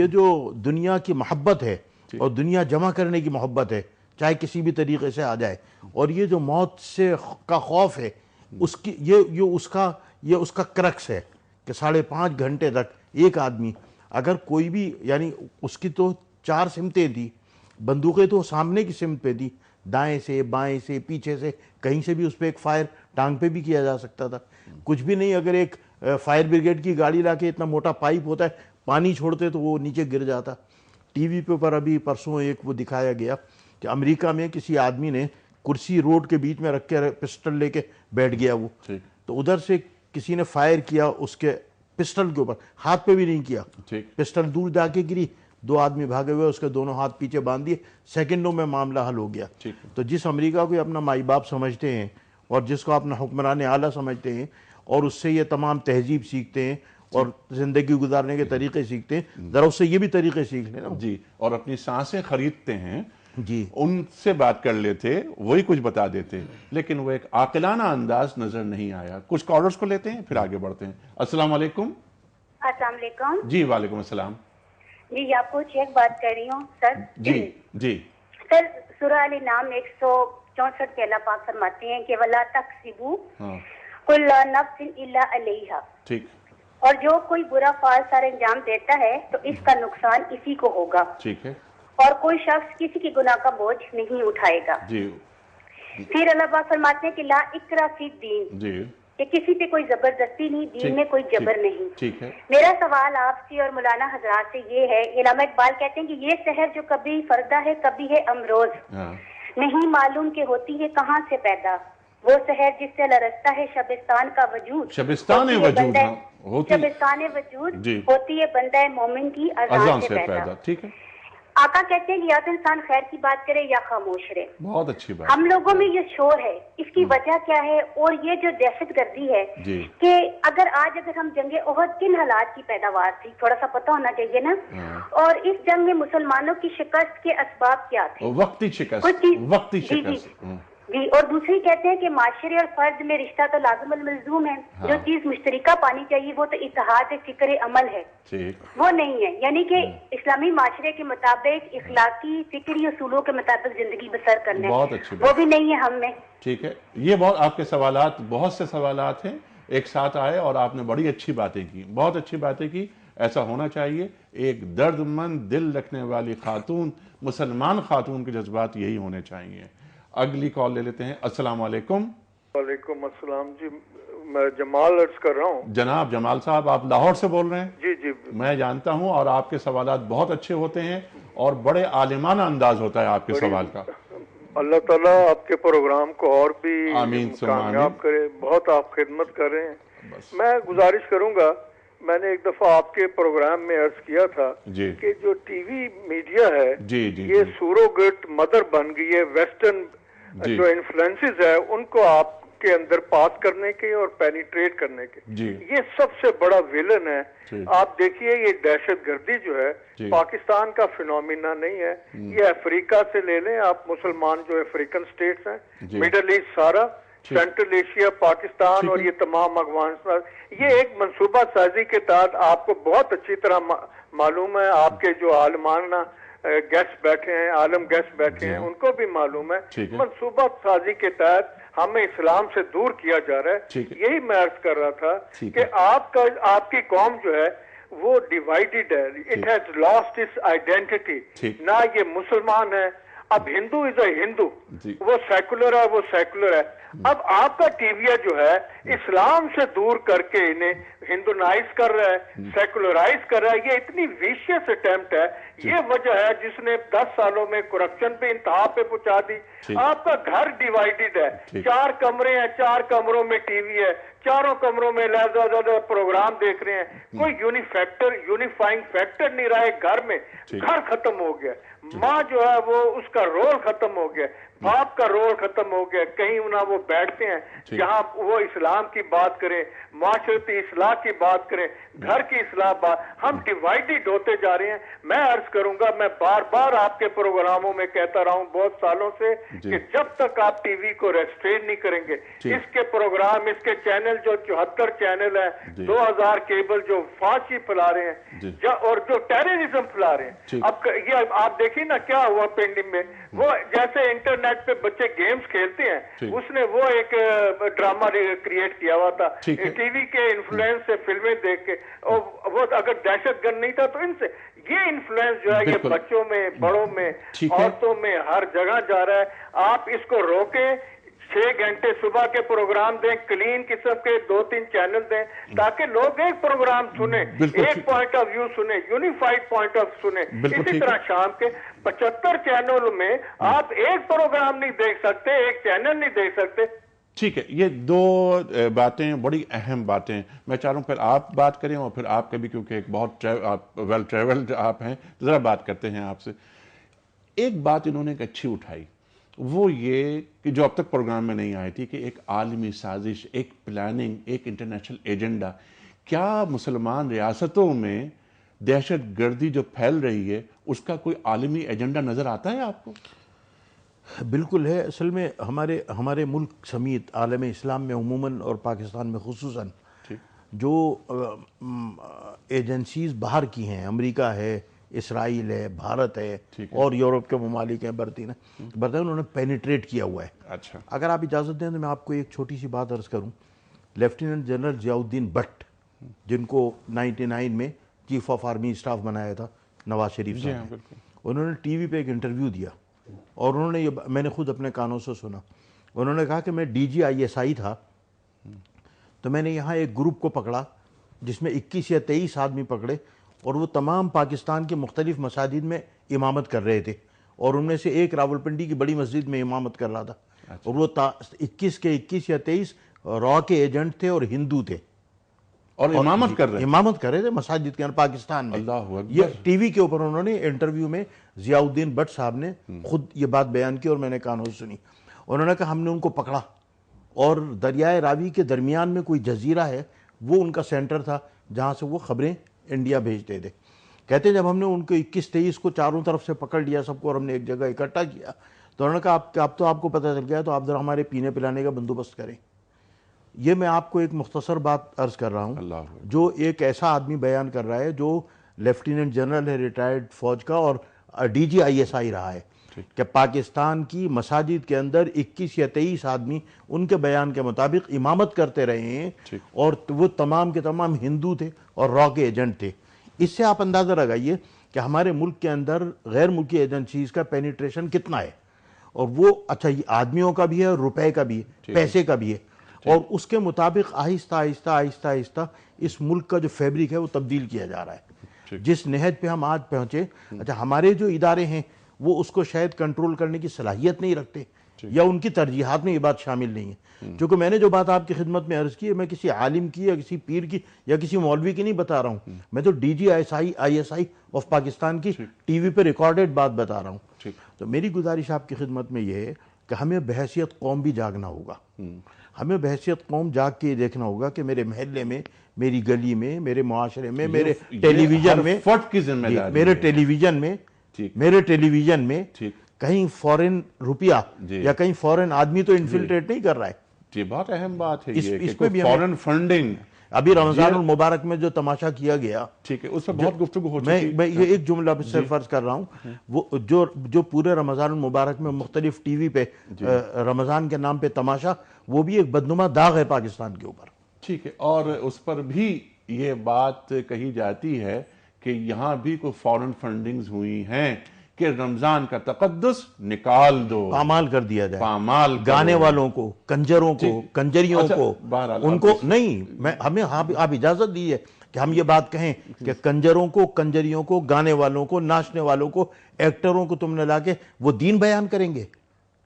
[SPEAKER 3] جو دنیا کی محبت ہے اور دنیا جمع کرنے کی محبت ہے، چاہے کسی بھی طریقے سے آ جائے، اور یہ جو موت سے کا خوف ہے، اس کی یہ اس کا کرکس ہے کہ 5.5 گھنٹے تک ایک آدمی اگر کوئی بھی، یعنی اس کی تو 4 سمتیں تھی، بندوقیں تو سامنے کی سمت پہ تھی، دائیں سے، بائیں سے، پیچھے سے، کہیں سے بھی اس پہ ایک فائر ٹانگ پہ بھی کیا جا سکتا تھا۔ کچھ بھی نہیں، اگر ایک فائر بریگیڈ کی گاڑی لا کے، اتنا موٹا پائپ ہوتا ہے، پانی چھوڑتے تو وہ نیچے گر جاتا۔ ٹی وی پہ پر ابھی پرسوں ایک وہ دکھایا گیا کہ امریکہ میں کسی آدمی نے کرسی روڈ کے بیچ میں رکھ کے پسٹل لے کے بیٹھ گیا، وہ تو ادھر سے کسی نے فائر کیا اس کے پسٹل کے اوپر، ہاتھ پہ بھی نہیں کیا، پسٹل دور جا کے گری، 2 آدمی بھاگے ہوئے، اس کے دونوں ہاتھ پیچھے باندھ دیے، سیکنڈوں میں معاملہ حل ہو گیا۔ تو جس امریکہ کو اپنا مائی باپ سمجھتے ہیں اور جس کو اپنا حکمران اعلیٰ سمجھتے ہیں، اور اس سے یہ تمام تہذیب سیکھتے ہیں اور زندگی گزارنے کے طریقے سیکھتے ہیں، ذرا اس سے یہ بھی طریقے سیکھ لیں نا
[SPEAKER 1] جی، اور اپنی سانسیں خریدتے ہیں
[SPEAKER 3] جی،
[SPEAKER 1] ان سے بات کر لیتے، وہی کچھ بتا دیتے، لیکن وہ ایک عاقلانہ انداز نظر نہیں آیا۔ کچھ کالرز کو لیتے ہیں پھر آگے بڑھتے ہیں۔ السلام علیکم۔
[SPEAKER 5] السلام علیکم
[SPEAKER 1] جی وعلیکم السلام۔
[SPEAKER 5] جی، آپ کو چیک بات کر رہی ہوں سر۔
[SPEAKER 1] جی
[SPEAKER 5] سر، سورہ الانعام 164 کے اللہ پاک فرماتے ہیں کہ وَلَا تَحْسِبُوا كُلَّ نَفْسٍ إِلَّا عَلَيْهَا،
[SPEAKER 1] ٹھیک،
[SPEAKER 5] اور جو کوئی برا فعل سر انجام دیتا ہے تو اس کا نقصان اسی کو ہوگا،
[SPEAKER 1] ٹھیک ہے،
[SPEAKER 5] اور کوئی شخص کسی کی گناہ کا بوجھ نہیں اٹھائے گا۔
[SPEAKER 1] جی
[SPEAKER 5] پھر اللہ پاک فرماتے ہیں کہ لا اکراہ فی الدین،
[SPEAKER 1] جی،
[SPEAKER 5] کہ کسی پہ کوئی زبردستی نہیں، دین میں کوئی جبر نہیں۔
[SPEAKER 1] ٹھیک ہے۔
[SPEAKER 5] میرا سوال آپ سے اور مولانا حضرات سے یہ ہے، علامہ اقبال کہتے ہیں کہ یہ سحر جو کبھی فردہ ہے کبھی ہے امروز، نہیں معلوم کہ ہوتی ہے کہاں سے پیدا، وہ سحر جس سے لرزتا ہے شبستان کا وجود،
[SPEAKER 1] شبستان وجود،
[SPEAKER 5] شبستان وجود ہوتی ہے بندہ مومن کی اذان سے پیدا۔
[SPEAKER 1] ٹھیک ہے۔
[SPEAKER 5] آقا کہتے ہیں کہ یا تو انسان خیر کی بات کرے یا خاموش رہے۔
[SPEAKER 1] بہت اچھی بات۔
[SPEAKER 5] ہم لوگوں میں یہ شور ہے، اس کی وجہ کیا ہے؟ اور یہ جو دہشت گردی ہے کہ اگر ہم جنگ احد کن حالات کی پیداوار تھی، تھوڑا سا پتہ ہونا چاہیے نا، اور اس جنگ میں مسلمانوں کی شکست کے اسباب کیا تھے؟
[SPEAKER 1] وقتی شکست۔
[SPEAKER 5] جی، اور دوسری کہتے ہیں کہ معاشرے اور فرد میں رشتہ تو لازم الملزوم ہے، جو چیز مشترکہ پانی چاہیے وہ تو اتحاد فکر عمل ہے، وہ نہیں ہے، یعنی کہ اسلامی معاشرے کے مطابق اخلاقی فکری اصولوں کے مطابق زندگی بسر کرنا ہے، وہ بھی نہیں ہے ہم میں۔
[SPEAKER 1] ٹھیک ہے، یہ بہت آپ کے سوالات، بہت سے سوالات ہیں ایک ساتھ آئے، اور آپ نے بڑی اچھی باتیں کی، بہت اچھی باتیں کی۔ ایسا ہونا چاہیے، ایک درد مند دل رکھنے والی خاتون، مسلمان خاتون کے جذبات یہی ہونے چاہیے۔ اگلی کال لے لیتے ہیں۔ السلام علیکم۔
[SPEAKER 6] وعلیکم السلام جی، میں جمال عرض کر رہا ہوں.
[SPEAKER 1] جناب جمال صاحب، آپ لاہور سے بول رہے ہیں؟
[SPEAKER 6] جی جی
[SPEAKER 1] میں جانتا ہوں، اور آپ کے سوالات بہت اچھے ہوتے ہیں اور بڑے عالمانہ انداز ہوتا ہے آپ کے سوال کا.
[SPEAKER 6] اللہ تعالیٰ آپ کے پروگرام کو اور بھی
[SPEAKER 1] آمین ثم آمین.
[SPEAKER 6] کامیاب کرے. بہت آپ خدمت کر رہے ہیں. میں گزارش کروں گا، میں نے ایک دفعہ آپ کے پروگرام میں عرض کیا تھا
[SPEAKER 1] جی
[SPEAKER 6] کہ جو ٹی وی میڈیا ہے
[SPEAKER 1] جی جی
[SPEAKER 6] یہ سوروگیٹ مدر بن گئی ہے. ویسٹرن
[SPEAKER 1] جی
[SPEAKER 6] جو انفلوئنسز ہے ان کو آپ کے اندر پاس کرنے کے اور پینیٹریٹ کرنے کے.
[SPEAKER 1] جی
[SPEAKER 6] یہ سب سے بڑا ویلن ہے.
[SPEAKER 1] جی.
[SPEAKER 6] آپ دیکھیے یہ دہشت گردی جو ہے
[SPEAKER 1] جی.
[SPEAKER 6] پاکستان کا فینومینا نہیں ہے. یہ افریقہ سے لے لیں آپ، مسلمان جو افریقن سٹیٹس ہیں،
[SPEAKER 1] جی.
[SPEAKER 6] مڈل ایسٹ سارا، سینٹرل ایشیا، پاکستان اور یہ تمام افغانستان، یہ ایک منصوبہ سازی کے تحت آپ کو بہت اچھی طرح معلوم ہے. آپ کے جو عالمانہ گیسٹ بیٹھے ہیں، عالم گیسٹ بیٹھے ہیں، ان کو بھی معلوم ہے. منصوبہ سازی کے تحت ہمیں اسلام سے دور کیا جا رہا ہے. یہی میں عرض کر رہا تھا کہ آپ کی قوم جو ہے وہ ڈیوائیڈڈ ہے. It has lost its identity. نہ یہ مسلمان ہے، اب ہندو از اے ہندو، وہ سیکولر ہے، وہ سیکولر ہے. اب آپ کا ٹی وی جو ہے اسلام سے دور کر کے انہیں ہندونائز کر رہا ہے، سیکولرائز کر رہا ہے. یہ اتنی ویشیس اٹیمپٹ ہے. یہ وجہ ہے جس نے 10 سالوں میں کرپشن پہ انتہا پہ پہنچا دی. آپ کا گھر ڈیوائیڈڈ ہے، 4 کمرے ہیں، 4 کمروں میں ٹی وی ہے، 4 کمروں میں لہذا پروگرام دیکھ رہے ہیں. کوئی یونیفائنگ فیکٹر نہیں رہا ہے گھر میں. گھر ختم ہو گیا. ماں جو ہے وہ اس کا رول ختم ہو گیا، باپ کا رول ختم ہو گیا. کہیں نہ وہ بیٹھتے ہیں جہاں وہ اسلام کی بات کریں، معاشرتی اصلاح کی بات کریں، گھر کی اصلاح بات. ہم ڈیوائیڈڈ ہوتے جا رہے ہیں. میں عرض کروں گا، میں بار بار آپ کے پروگراموں میں کہتا رہا ہوں بہت سالوں سے کہ جب تک آپ ٹی وی کو ریسٹرین نہیں کریں گے، اس کے پروگرام، اس کے چینل جو 74 چینل ہیں، 2000 کیبل جو فحاشی پھیلا رہے ہیں اور جو ٹیررزم پھیلا رہے ہیں. اب یہ آپ دیکھیے نا کیا ہوا پینڈنگ میں. وہ جیسے انٹرنیٹ پہ بچے گیمز کھیلتے ہیں، اس نے وہ ایک ڈرامہ کریٹ کیا ہوا تھا ٹی وی کے انفلوئنس سے، فلمیں دیکھ کے. وہ اگر دہشت گرد نہیں تھا تو ان سے یہ انفلوئنس جو ہے یہ بچوں میں، بڑوں میں، عورتوں میں ہر جگہ جا رہا ہے. آپ اس کو روکیں. 6 گھنٹے صبح کے پروگرام دیں، کلین قسم کے 2-3 چینل دیں تاکہ لوگ ایک پروگرام سنیں، ایک پوائنٹ آف ویو سنیں، یونیفائڈ پوائنٹ آف سنیں. اسی طرح شام کے 75 چینلوں میں آپ ایک پروگرام نہیں دیکھ سکتے، ایک چینل نہیں دیکھ سکتے.
[SPEAKER 1] ٹھیک ہے، یہ 2 باتیں بڑی اہم باتیں. میں چاہ رہا ہوں پھر آپ بات کریں اور پھر آپ کبھی، کیونکہ ایک بہت ویل ٹریولڈ آپ ہیں، ذرا بات کرتے ہیں آپ سے. ایک بات انہوں نے ایک اچھی اٹھائی، وہ یہ کہ جو اب تک پروگرام میں نہیں آئی تھی، کہ ایک عالمی سازش، ایک پلاننگ، ایک انٹرنیشنل ایجنڈا. کیا مسلمان ریاستوں میں دہشت گردی جو پھیل رہی ہے اس کا کوئی عالمی ایجنڈا نظر آتا ہے آپ کو؟
[SPEAKER 3] بالکل ہے. اصل میں ہمارے ملک سمیت عالم اسلام میں عموماً اور پاکستان میں خصوصاً جو ایجنسیز باہر کی ہیں، امریکہ ہے، اسرائیل ہے، بھارت ہے اور یورپ کے ممالک ہیں، برطانیہ، انہوں نے پینیٹریٹ کیا ہوا ہے.
[SPEAKER 1] اچھا،
[SPEAKER 3] اگر آپ اجازت دیں تو میں آپ کو ایک چھوٹی سی بات عرض کروں. Lieutenant general Zia Uddin but, جن کو 99 میں چیف آف آرمی اسٹاف بنایا تھا نواز شریف صاحب نے، انہوں نے ٹی وی پہ ایک انٹرویو دیا اور انہوں نے یہ، میں نے خود اپنے کانوں سے سنا، انہوں نے کہا کہ میں DGISI تھا تو میں نے یہاں ایک گروپ کو پکڑا جس میں 21 یا 23 آدمی پکڑے اور وہ تمام پاکستان کے مختلف مساجد میں امامت کر رہے تھے اور ان میں سے ایک راولپنڈی کی بڑی مسجد میں امامت کر رہا تھا. اور وہ 21 کے 21 یا 23 را کے ایجنٹ تھے اور ہندو تھے
[SPEAKER 1] اور امامت کر رہے
[SPEAKER 3] تھے مساجد کے اندر پاکستان میں.
[SPEAKER 1] اللہ اکبر.
[SPEAKER 3] یہ ٹی وی کے اوپر انہوں نے انٹرویو میں ضیاء الدین بٹ صاحب نے خود یہ بات بیان کی اور میں نے کانوں سے سنی. انہوں نے کہا ہم نے ان کو پکڑا اور دریائے راوی کے درمیان میں کوئی جزیرہ ہے، وہ ان کا سینٹر تھا جہاں سے وہ خبریں انڈیا بھیجتے تھے. کہتے ہیں جب ہم نے ان کو 21-23 کو چاروں طرف سے پکڑ لیا سب کو اور ہم نے ایک جگہ اکٹھا کیا تو انہوں نے کہا اب تو آپ کو پتہ چل گیا تو آپ ذرا ہمارے پینے پلانے کا بندوبست کریں. یہ میں آپ کو ایک مختصر بات عرض کر رہا ہوں جو ایک ایسا آدمی بیان کر رہا ہے جو لیفٹیننٹ جنرل ہے ریٹائرڈ فوج کا اور DGISI رہا ہے، کہ پاکستان کی مساجد کے اندر 21 یا 23 آدمی ان کے بیان کے مطابق امامت کرتے رہے ہیں اور وہ تمام کے تمام ہندو تھے اور را کے ایجنٹ تھے. اس سے آپ اندازہ لگائیے کہ ہمارے ملک کے اندر غیر ملکی ایجنسیز کا پینیٹریشن کتنا ہے. اور وہ اچھا یہ آدمیوں کا بھی ہے اور روپے کا بھی ہے، پیسے کا بھی ہے، اور اس کے مطابق آہستہ آہستہ آہستہ آہستہ اس ملک کا جو فیبرک ہے وہ تبدیل کیا جا رہا ہے۔ جس نہج پہ ہم آج پہنچے، اچھا ہمارے جو ادارے ہیں وہ اس کو شاید کنٹرول کرنے کی صلاحیت نہیں رکھتے، یا ان کی ترجیحات میں یہ بات شامل نہیں ہے۔ چونکہ میں نے جو بات آپ کی خدمت میں عرض کی ہے، میں کسی عالم کی یا کسی پیر کی یا کسی مولوی کی نہیں بتا رہا ہوں، میں تو D G I S I of Pakistan کی ٹی وی پہ ریکارڈڈ بات بتا رہا ہوں۔ تو میری گزارش آپ کی خدمت میں یہ ہے کہ ہمیں بحیثیت قوم بھی جاگنا ہوگا، ہمیں بحیثیت قوم جاگ کے یہ دیکھنا ہوگا کہ میرے محلے میں، میری گلی میں، میرے معاشرے میں، میرے ٹیلی ویژن میں،
[SPEAKER 1] فرد کی ذمہ داری،
[SPEAKER 3] میرے ٹیلی ویژن میں کہیں فورن روپیہ یا کہیں فورن آدمی تو انفلٹریٹ نہیں کر رہا ہے۔
[SPEAKER 1] جی بہت اہم بات ہے یہ
[SPEAKER 3] اس پہ بھی
[SPEAKER 1] فورن فنڈنگ۔
[SPEAKER 3] ابھی رمضان المبارک میں جو تماشا کیا گیا،
[SPEAKER 1] ٹھیک ہے، اس پر بہت گفتگو ہو چکی۔
[SPEAKER 3] میں یہ ایک جملہ صرف عرض کر رہا ہوں، وہ جو پورے رمضان المبارک میں مختلف ٹی وی پہ رمضان کے نام پہ تماشا، وہ بھی ایک بدنما داغ ہے پاکستان کے اوپر۔
[SPEAKER 1] ٹھیک ہے، اور اس پر بھی یہ بات کہی جاتی ہے کہ یہاں بھی کوئی فورن فنڈنگز ہوئی ہیں کہ رمضان کا تقدس نکال دو،
[SPEAKER 3] پامال کر دیا جائے،
[SPEAKER 1] پامال
[SPEAKER 3] گانے والوں کو، کنجروں کو، کنجریوں کو، ان کو نہیں، ہمیں آپ اجازت دی ہے کہ ہم یہ بات کہیں کہ کنجروں کو، کنجریوں کو، گانے والوں کو، ناچنے والوں کو، ایکٹروں کو تم نے لا کے وہ دین بیان کریں گے،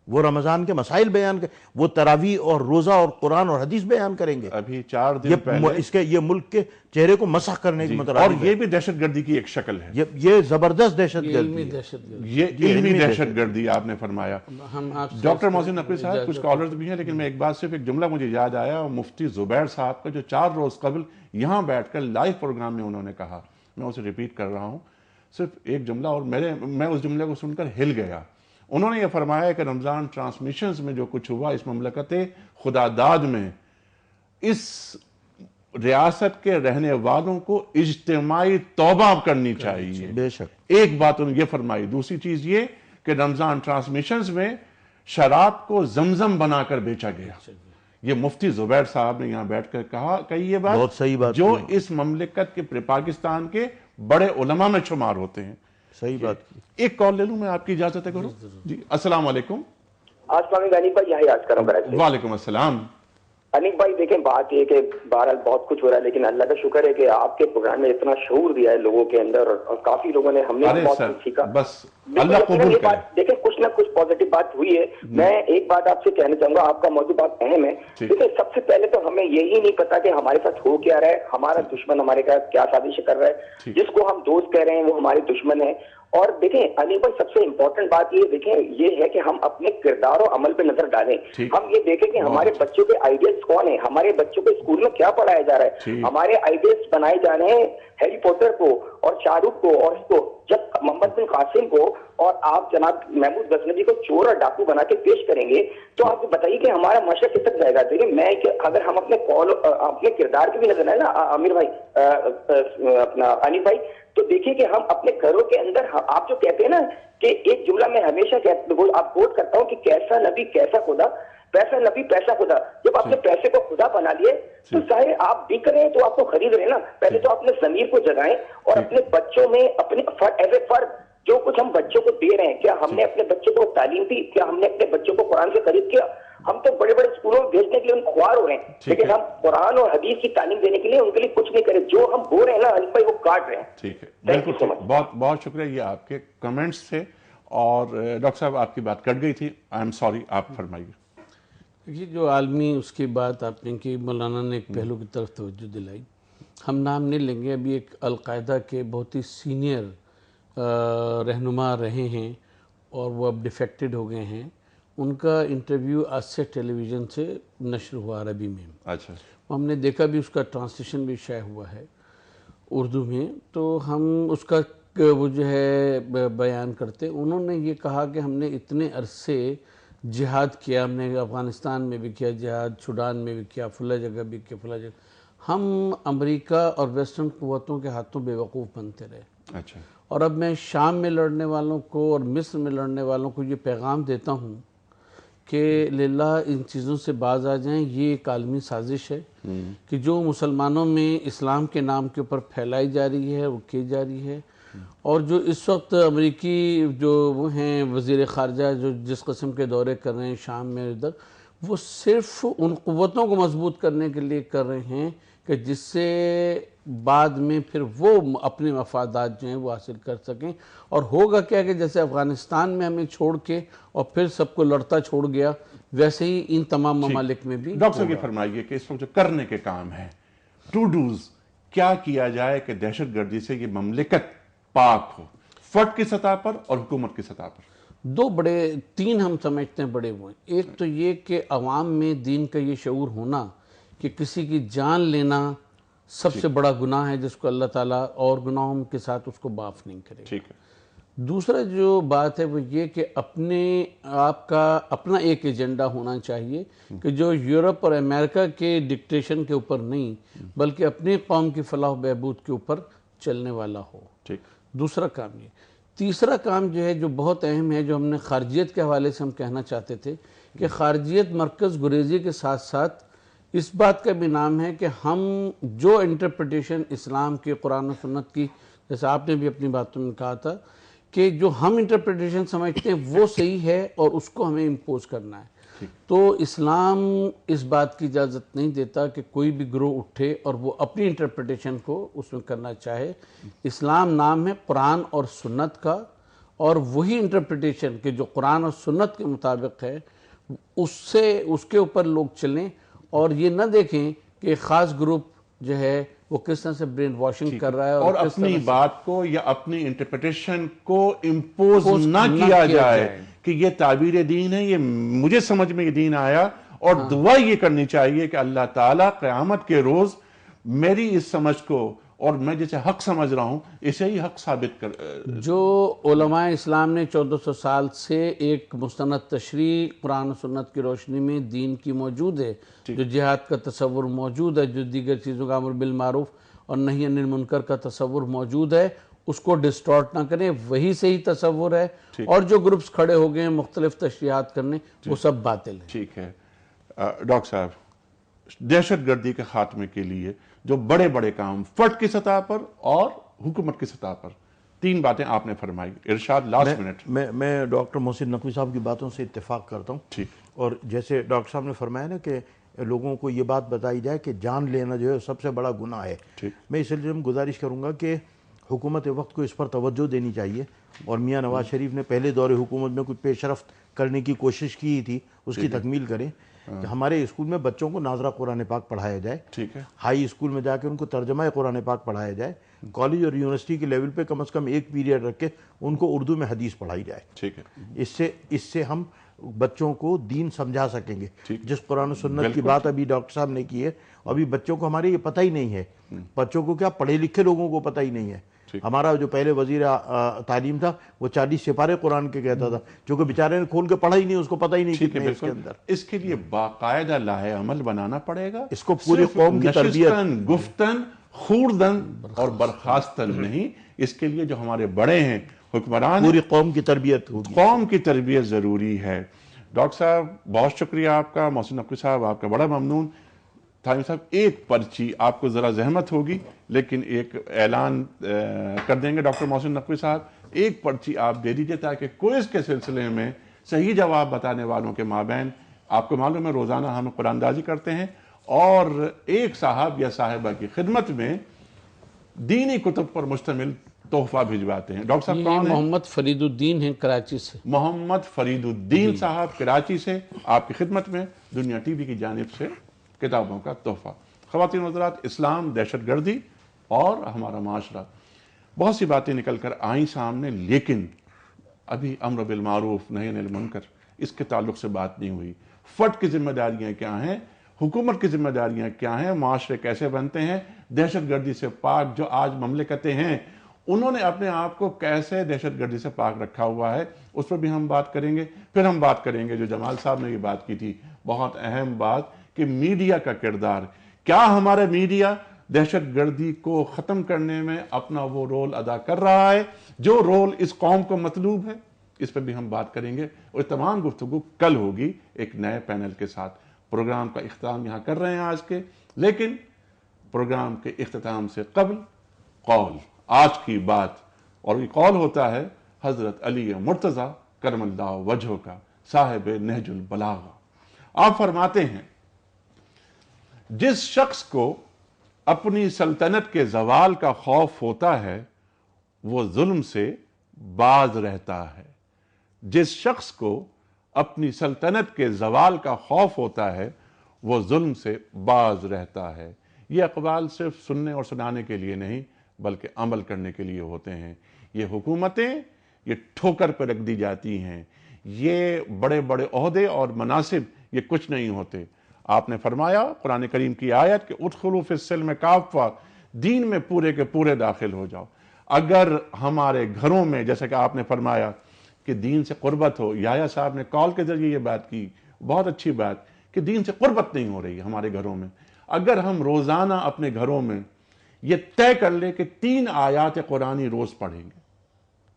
[SPEAKER 3] وہ رمضان کے مسائل بیان کریں، وہ تراویح اور روزہ اور قرآن اور حدیث بیان کریں گے۔
[SPEAKER 1] ابھی 4 دن پہلے
[SPEAKER 3] یہ ملک کے چہرے کو مسخ کرنے کی مطلب،
[SPEAKER 1] اور یہ بھی دہشت گردی کی ایک شکل ہے،
[SPEAKER 3] یہ زبردست دہشت گردی ہے،
[SPEAKER 1] یہ علمی دہشت گردی آپ نے فرمایا۔ ڈاکٹر محسن نقوی صاحب، کچھ کالرز بھی ہیں، لیکن میں ایک بات، صرف ایک جملہ مجھے یاد آیا، مفتی زبیر صاحب کا جو 4 روز قبل یہاں بیٹھ کر لائیو پروگرام میں انہوں نے کہا، میں اسے ریپیٹ کر رہا ہوں، صرف ایک جملہ، اور میں اس جملے کو سن کر ہل گیا۔ انہوں نے یہ فرمایا کہ رمضان ٹرانسمیشنز میں جو کچھ ہوا اس مملکت خدا داد میں، اس ریاست کے رہنے والوں کو اجتماعی توبہ کرنی چاہیے۔
[SPEAKER 3] بے شک
[SPEAKER 1] ایک بات انہوں نے یہ فرمائی۔ دوسری چیز یہ کہ رمضان ٹرانسمیشنز میں شراب کو زمزم بنا کر بیچا گیا۔ یہ مفتی زبیر صاحب نے یہاں بیٹھ کر کہی یہ بات،
[SPEAKER 3] بہت صحیح بات،
[SPEAKER 1] جو اس مملکت کے پاکستان کے بڑے علماء میں شمار ہوتے ہیں۔
[SPEAKER 3] صحیح بات کی۔
[SPEAKER 1] ایک کال لے لوں میں، آپ کی اجازت ہے کروں؟ جی السلام علیکم۔
[SPEAKER 7] السلام علیکم بھائی، یہاں یاد کروں کراچی۔
[SPEAKER 1] وعلیکم السلام۔
[SPEAKER 7] انیک بھائی دیکھیں، بات یہ کہ بہرحال بہت کچھ ہو رہا ہے، لیکن اللہ کا شکر ہے کہ آپ کے پروگرام میں اتنا شعور دیا ہے لوگوں کے اندر، اور کافی لوگوں نے، ہم نے بہت کچھ سیکھا۔
[SPEAKER 1] بس اللہ قبول کرے۔
[SPEAKER 7] دیکھیں کچھ نہ کچھ پازیٹیو بات ہوئی ہے۔ میں ایک بات آپ سے کہنا چاہوں گا، آپ کا موضوع بہت اہم ہے۔ دیکھیں سب سے پہلے تو ہمیں یہی نہیں پتا کہ ہمارے ساتھ ہو کیا رہا ہے، ہمارا دشمن ہمارے ساتھ کیا سازش کر رہا ہے، جس کو ہم دوست کہہ رہے ہیں وہ ہمارے دشمن ہے۔ اور دیکھیں علی بھائی، سب سے امپورٹنٹ بات یہ ہے کہ ہم اپنے کردار و عمل پہ نظر ڈالیں۔ ہم یہ دیکھیں کہ ہمارے بچوں کے آئیڈیلز کون ہیں، ہمارے بچوں کو اسکول میں کیا پڑھایا جا رہا ہے۔ ہمارے آئیڈیلز بنائے جا رہے ہیں ہیری پوٹر کو اور شاہ رخ کو، اور اس کو جب محمد بن قاسم کو اور آپ جناب محمود غزنوی کو چور اور ڈاکو بنا کے پیش کریں گے، تو آپ بتائیے کہ ہمارا معاشرہ کس تک جائے گا۔ دیکھیں میں اگر ہم اپنے کردار کی بھی نظر آئے نا عامر بھائی، اپنا انیل بھائی، تو دیکھیے کہ ہم اپنے گھروں کے اندر، آپ جو کہتے ہیں نا کہ ایک جملہ میں ہمیشہ آپ کوٹ کرتا ہوں کہ کیسا نبی کیسا خدا، پیسہ نبی پیسہ خدا۔ جب آپ نے پیسے کو خدا بنا لیے تو ظاہر آپ بک رہے ہیں تو آپ کو خرید رہے ہیں نا۔ پہلے تو اپنے ضمیر کو جگائیں اور اپنے بچوں میں اپنے ایز اے فرد جو کچھ ہم بچوں کو دے رہے ہیں، کیا ہم نے اپنے بچوں کو تعلیم دی، کیا ہم نے اپنے بچوں کو قرآن سے خرید کیا؟ ہم تو بڑے بڑے اسکولوں میں بھیجنے کے لیے ان خوار ہو رہے ہیں، لیکن ہم قرآن اور حدیث کی تعلیم دینے کے لیے ان کے لیے کچھ نہیں کرے۔ جو ہم بو رہے ہیں نا علی بھائی، وہ کاٹ رہے ہیں۔
[SPEAKER 1] ٹھیک ہے، بالکل، بہت بہت شکریہ، یہ آپ کے کمنٹس تھے۔ اور ڈاکٹر صاحب آپ کی بات کٹ گئی تھی، آئی ایم سوری، آپ فرمائیے۔
[SPEAKER 4] یہ جو عالمی اس کی بات آپ نے کی، مولانا نے ایک پہلو کی طرف توجہ دلائی۔ ہم نام نہیں لیں گے، ابھی ایک القاعدہ کے بہت ہی سینئر رہنما رہے ہیں اور وہ اب ڈیفیکٹڈ ہو گئے ہیں، ان کا انٹرویو آج سے ٹیلی ویژن سے نشر ہوا عربی میں۔
[SPEAKER 1] اچھا،
[SPEAKER 4] ہم نے دیکھا بھی، اس کا ٹرانسلیشن بھی شائع ہوا ہے اردو میں، تو ہم اس کا وہ جو ہے بیان کرتے، انہوں نے یہ کہا کہ ہم نے اتنے عرصے جہاد کیا، ہم نے افغانستان میں بھی کیا جہاد، سوڈان میں بھی کیا، فلاں جگہ بھی کیا، فلاں جگہ، ہم امریکہ اور ویسٹرن قوتوں کے ہاتھوں بے وقوف بنتے رہے۔
[SPEAKER 1] اچھا،
[SPEAKER 4] اور اب میں شام میں لڑنے والوں کو اور مصر میں لڑنے والوں کو یہ پیغام دیتا ہوں کہ للہ ان چیزوں سے باز آ جائیں۔ یہ ایک عالمی سازش ہے کہ جو مسلمانوں میں اسلام کے نام کے اوپر پھیلائی جا رہی ہے، وہ کی جا رہی ہے۔ اور جو اس وقت امریکی جو وہ ہیں وزیر خارجہ جو جس قسم کے دورے کر رہے ہیں شام میں ادھر، وہ صرف ان قوتوں کو مضبوط کرنے کے لیے کر رہے ہیں کہ جس سے بعد میں پھر وہ اپنے مفادات جو ہیں وہ حاصل کر سکیں. اور ہوگا کیا کہ جیسے افغانستان میں ہمیں چھوڑ کے اور پھر سب کو لڑتا چھوڑ گیا، ویسے ہی ان تمام ممالک میں بھی.
[SPEAKER 1] ڈاکٹر صاحب یہ فرمائیے کہ اس وقت جو کرنے کے کام ہیں، ٹو ڈوز، کیا کیا جائے کہ دہشت گردی سے یہ مملکت پاک ہو، فرد کی سطح پر اور حکومت کی سطح پر؟
[SPEAKER 4] تین ہم سمجھتے ہیں بڑے وہ ہیں. ایک تو یہ کہ عوام میں دین کا یہ شعور ہونا کہ کسی کی جان لینا سب سے بڑا گناہ ہے جس کو اللہ تعالیٰ اور گناہوں کے ساتھ اس کو معاف نہیں کرے.
[SPEAKER 1] ٹھیک ہے.
[SPEAKER 4] دوسرا جو بات ہے وہ یہ کہ اپنے آپ کا اپنا ایک ایجنڈا ہونا چاہیے کہ جو یورپ اور امریکہ کے ڈکٹیشن کے اوپر نہیں بلکہ اپنے قوم کی فلاح و بہبود کے اوپر چلنے والا ہو.
[SPEAKER 1] ٹھیک.
[SPEAKER 4] دوسرا کام یہ. تیسرا کام جو ہے جو بہت اہم ہے، جو ہم نے خارجیت کے حوالے سے ہم کہنا چاہتے تھے کہ خارجیت مرکز گریزی کے ساتھ ساتھ اس بات کا بھی نام ہے کہ ہم جو انٹرپریٹیشن اسلام کے قرآن و سنت کی، جیسے آپ نے بھی اپنی باتوں میں کہا تھا کہ جو ہم انٹرپریٹیشن سمجھتے ہیں وہ صحیح ہے اور اس کو ہمیں امپوز کرنا ہے. تو اسلام اس بات کی اجازت نہیں دیتا کہ کوئی بھی گروہ اٹھے اور وہ اپنی انٹرپریٹیشن کو اس میں کرنا چاہے. اسلام نام ہے قرآن اور سنت کا، اور وہی انٹرپریٹیشن کہ جو قرآن اور سنت کے مطابق ہے اس کے اوپر لوگ چلیں، اور یہ نہ دیکھیں کہ ایک خاص گروپ جو ہے وہ کس طرح سے برین واشنگ کر رہا ہے
[SPEAKER 1] اور اپنی بات کو یا اپنی انٹرپریٹیشن کو امپوز نہ کیا جائے کہ یہ تعبیر دین ہے، یہ مجھے سمجھ میں یہ دین آیا. اور دعا یہ کرنی چاہیے کہ اللہ تعالیٰ قیامت کے روز میری اس سمجھ کو اور میں جسے حق سمجھ رہا ہوں اسے ہی حق ثابت کر.
[SPEAKER 4] جو علماء اسلام نے 1400 سال سے ایک مستند تشریح قرآن و سنت کی روشنی میں دین کی موجود ہے، جو جہاد کا تصور موجود ہے، جو دیگر چیزوں کا امر بالمعروف اور نہی عن المنکر کا تصور موجود ہے، اس کو ڈسٹارٹ نہ کریں، وہی صحیح تصور ہے. اور جو گروپس کھڑے ہو گئے ہیں مختلف تشریحات کرنے، وہ سب باطل ہیں.
[SPEAKER 1] ٹھیک ہے. ڈاکٹر صاحب، دہشت گردی کے خاتمے کے لیے جو بڑے بڑے کام فرد کی سطح پر اور حکومت کی سطح پر، تین باتیں آپ نے فرمائی. ارشاد لاسٹ منٹ.
[SPEAKER 3] میں ڈاکٹر محسن نقوی صاحب کی باتوں سے اتفاق کرتا ہوں.
[SPEAKER 1] ٹھیک.
[SPEAKER 3] اور جیسے ڈاکٹر صاحب نے فرمایا نا کہ لوگوں کو یہ بات بتائی جائے کہ جان لینا جو ہے سب سے بڑا گناہ ہے. میں اس سلسلے میں گزارش کروں گا کہ حکومت وقت کو اس پر توجہ دینی چاہیے، اور میاں نواز شریف نے پہلے دور حکومت میں کچھ پیش رفت کرنے کی کوشش کی تھی، اس کی تکمیل کریں. کہ ہمارے اسکول میں بچوں کو ناظرہ قرآن پاک پڑھایا جائے.
[SPEAKER 1] ٹھیک ہے.
[SPEAKER 3] ہائی اسکول میں جا کے ان کو ترجمہ قرآن پاک پڑھایا جائے. کالج اور یونیورسٹی کے لیول پہ کم از کم ایک پیریڈ رکھ کے ان کو اردو میں حدیث پڑھائی جائے.
[SPEAKER 1] ٹھیک ہے.
[SPEAKER 3] اس سے ہم بچوں کو دین سمجھا سکیں گے. جس قرآن و سنت کی بات ابھی ڈاکٹر صاحب نے کی ہے، ابھی بچوں کو ہمارے یہ پتہ ہی نہیں ہے. بچوں کو کیا، پڑھے لکھے لوگوں کو پتہ ہی نہیں ہے. ہمارا جو پہلے وزیر تعلیم تھا وہ 40 سپارے قرآن کے کہتا تھا، جو کہ بیچارے نے کھول کے پڑھا ہی نہیں، اس کو پتہ ہی نہیں کتنے اس کے اندر.
[SPEAKER 1] اس کے لیے باقاعدہ لاہ عمل بنانا پڑے گا.
[SPEAKER 3] اس کو پوری قوم کی تربیت،
[SPEAKER 1] گفتن، خوردن اور برخاستن نہیں. اس کے لیے جو ہمارے بڑے ہیں حکمران،
[SPEAKER 3] پوری قوم کی تربیت ہوگی.
[SPEAKER 1] قوم کی تربیت ضروری ہے. ڈاکٹر صاحب بہت شکریہ آپ کا. محسن نقوی صاحب آپ کا بڑا ممنون. تھانوی صاحب ایک پرچی آپ کو ذرا زحمت ہوگی لیکن ایک اعلان کر دیں گے. ڈاکٹر محسن نقوی صاحب ایک پرچی آپ دے دیجئے تاکہ کوئز کے سلسلے میں صحیح جواب بتانے والوں کے مابین، آپ کو معلوم ہے روزانہ ہم قرآن اندازی کرتے ہیں، اور ایک صاحب یا صاحبہ کی خدمت میں دینی کتب پر مشتمل تحفہ بھجواتے ہیں. ڈاکٹر صاحب کون ہیں؟
[SPEAKER 4] محمد فرید الدین ہیں کراچی سے.
[SPEAKER 1] محمد فرید الدین صاحب کراچی سے آپ کی خدمت میں دنیا ٹی وی کی جانب سے کتابوں کا تحفہ. خواتین و حضرات، اسلام، دہشت گردی اور ہمارا معاشرہ، بہت سی باتیں نکل کر آئیں سامنے، لیکن ابھی امر بالمعروف نہی عن المنکر اس کے تعلق سے بات نہیں ہوئی. فرد کی ذمہ داریاں کیا ہیں، حکومت کی ذمہ داریاں کیا ہیں، معاشرے کیسے بنتے ہیں، دہشت گردی سے پاک جو آج مملکتیں ہیں انہوں نے اپنے آپ کو کیسے دہشت گردی سے پاک رکھا ہوا ہے، اس پر بھی ہم بات کریں گے. پھر ہم بات کریں گے جو جمال صاحب نے یہ بات کی تھی، بہت اہم بات، کہ میڈیا کا کردار. کیا ہمارا میڈیا دہشت گردی کو ختم کرنے میں اپنا وہ رول ادا کر رہا ہے جو رول اس قوم کو مطلوب ہے؟ اس پر بھی ہم بات کریں گے. اور تمام گفتگو کل ہوگی ایک نئے پینل کے ساتھ. پروگرام کا اختتام یہاں کر رہے ہیں آج کے، لیکن پروگرام کے اختتام سے قبل قول، آج کی بات اور یہ قول ہوتا ہے حضرت علی مرتضی کرم اللہ وجہ کا، صاحب نہج البلاغہ۔ آپ فرماتے ہیں جس شخص کو اپنی سلطنت کے زوال کا خوف ہوتا ہے وہ ظلم سے باز رہتا ہے۔ جس شخص کو اپنی سلطنت کے زوال کا خوف ہوتا ہے وہ ظلم سے باز رہتا ہے۔ یہ اقوال صرف سننے اور سنانے کے لیے نہیں بلکہ عمل کرنے کے لیے ہوتے ہیں۔ یہ حکومتیں یہ ٹھوکر پہ رکھ دی جاتی ہیں، یہ بڑے بڑے عہدے اور مناصب یہ کچھ نہیں ہوتے۔ آپ نے فرمایا قرآن کریم کی آیت کہ ادخلوا فی السلم کافہ، دین میں پورے کے پورے داخل ہو جاؤ۔ اگر ہمارے گھروں میں جیسا کہ آپ نے فرمایا کہ دین سے قربت ہو، یحییٰ صاحب نے کال کے ذریعے یہ بات کی، بہت اچھی بات کہ دین سے قربت نہیں ہو رہی ہمارے گھروں میں۔ اگر ہم روزانہ اپنے گھروں میں یہ طے کر لیں کہ 3 آیات قرآنی روز پڑھیں گے،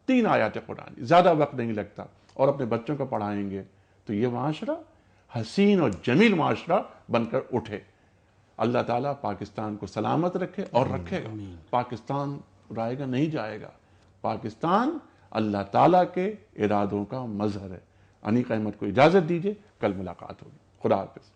[SPEAKER 1] 3 آیات قرآنی، زیادہ وقت نہیں لگتا، اور اپنے بچوں کو پڑھائیں گے، تو یہ معاشرہ حسین اور جمیل معاشرہ بن کر اٹھے۔ اللہ تعالیٰ پاکستان کو سلامت رکھے اور رکھے گا۔ پاکستان رائے گا نہیں جائے گا۔ پاکستان اللہ تعالیٰ کے ارادوں کا مظہر ہے۔ انیق احمد کو اجازت دیجیے، کل ملاقات ہوگی۔ خدا حافظ۔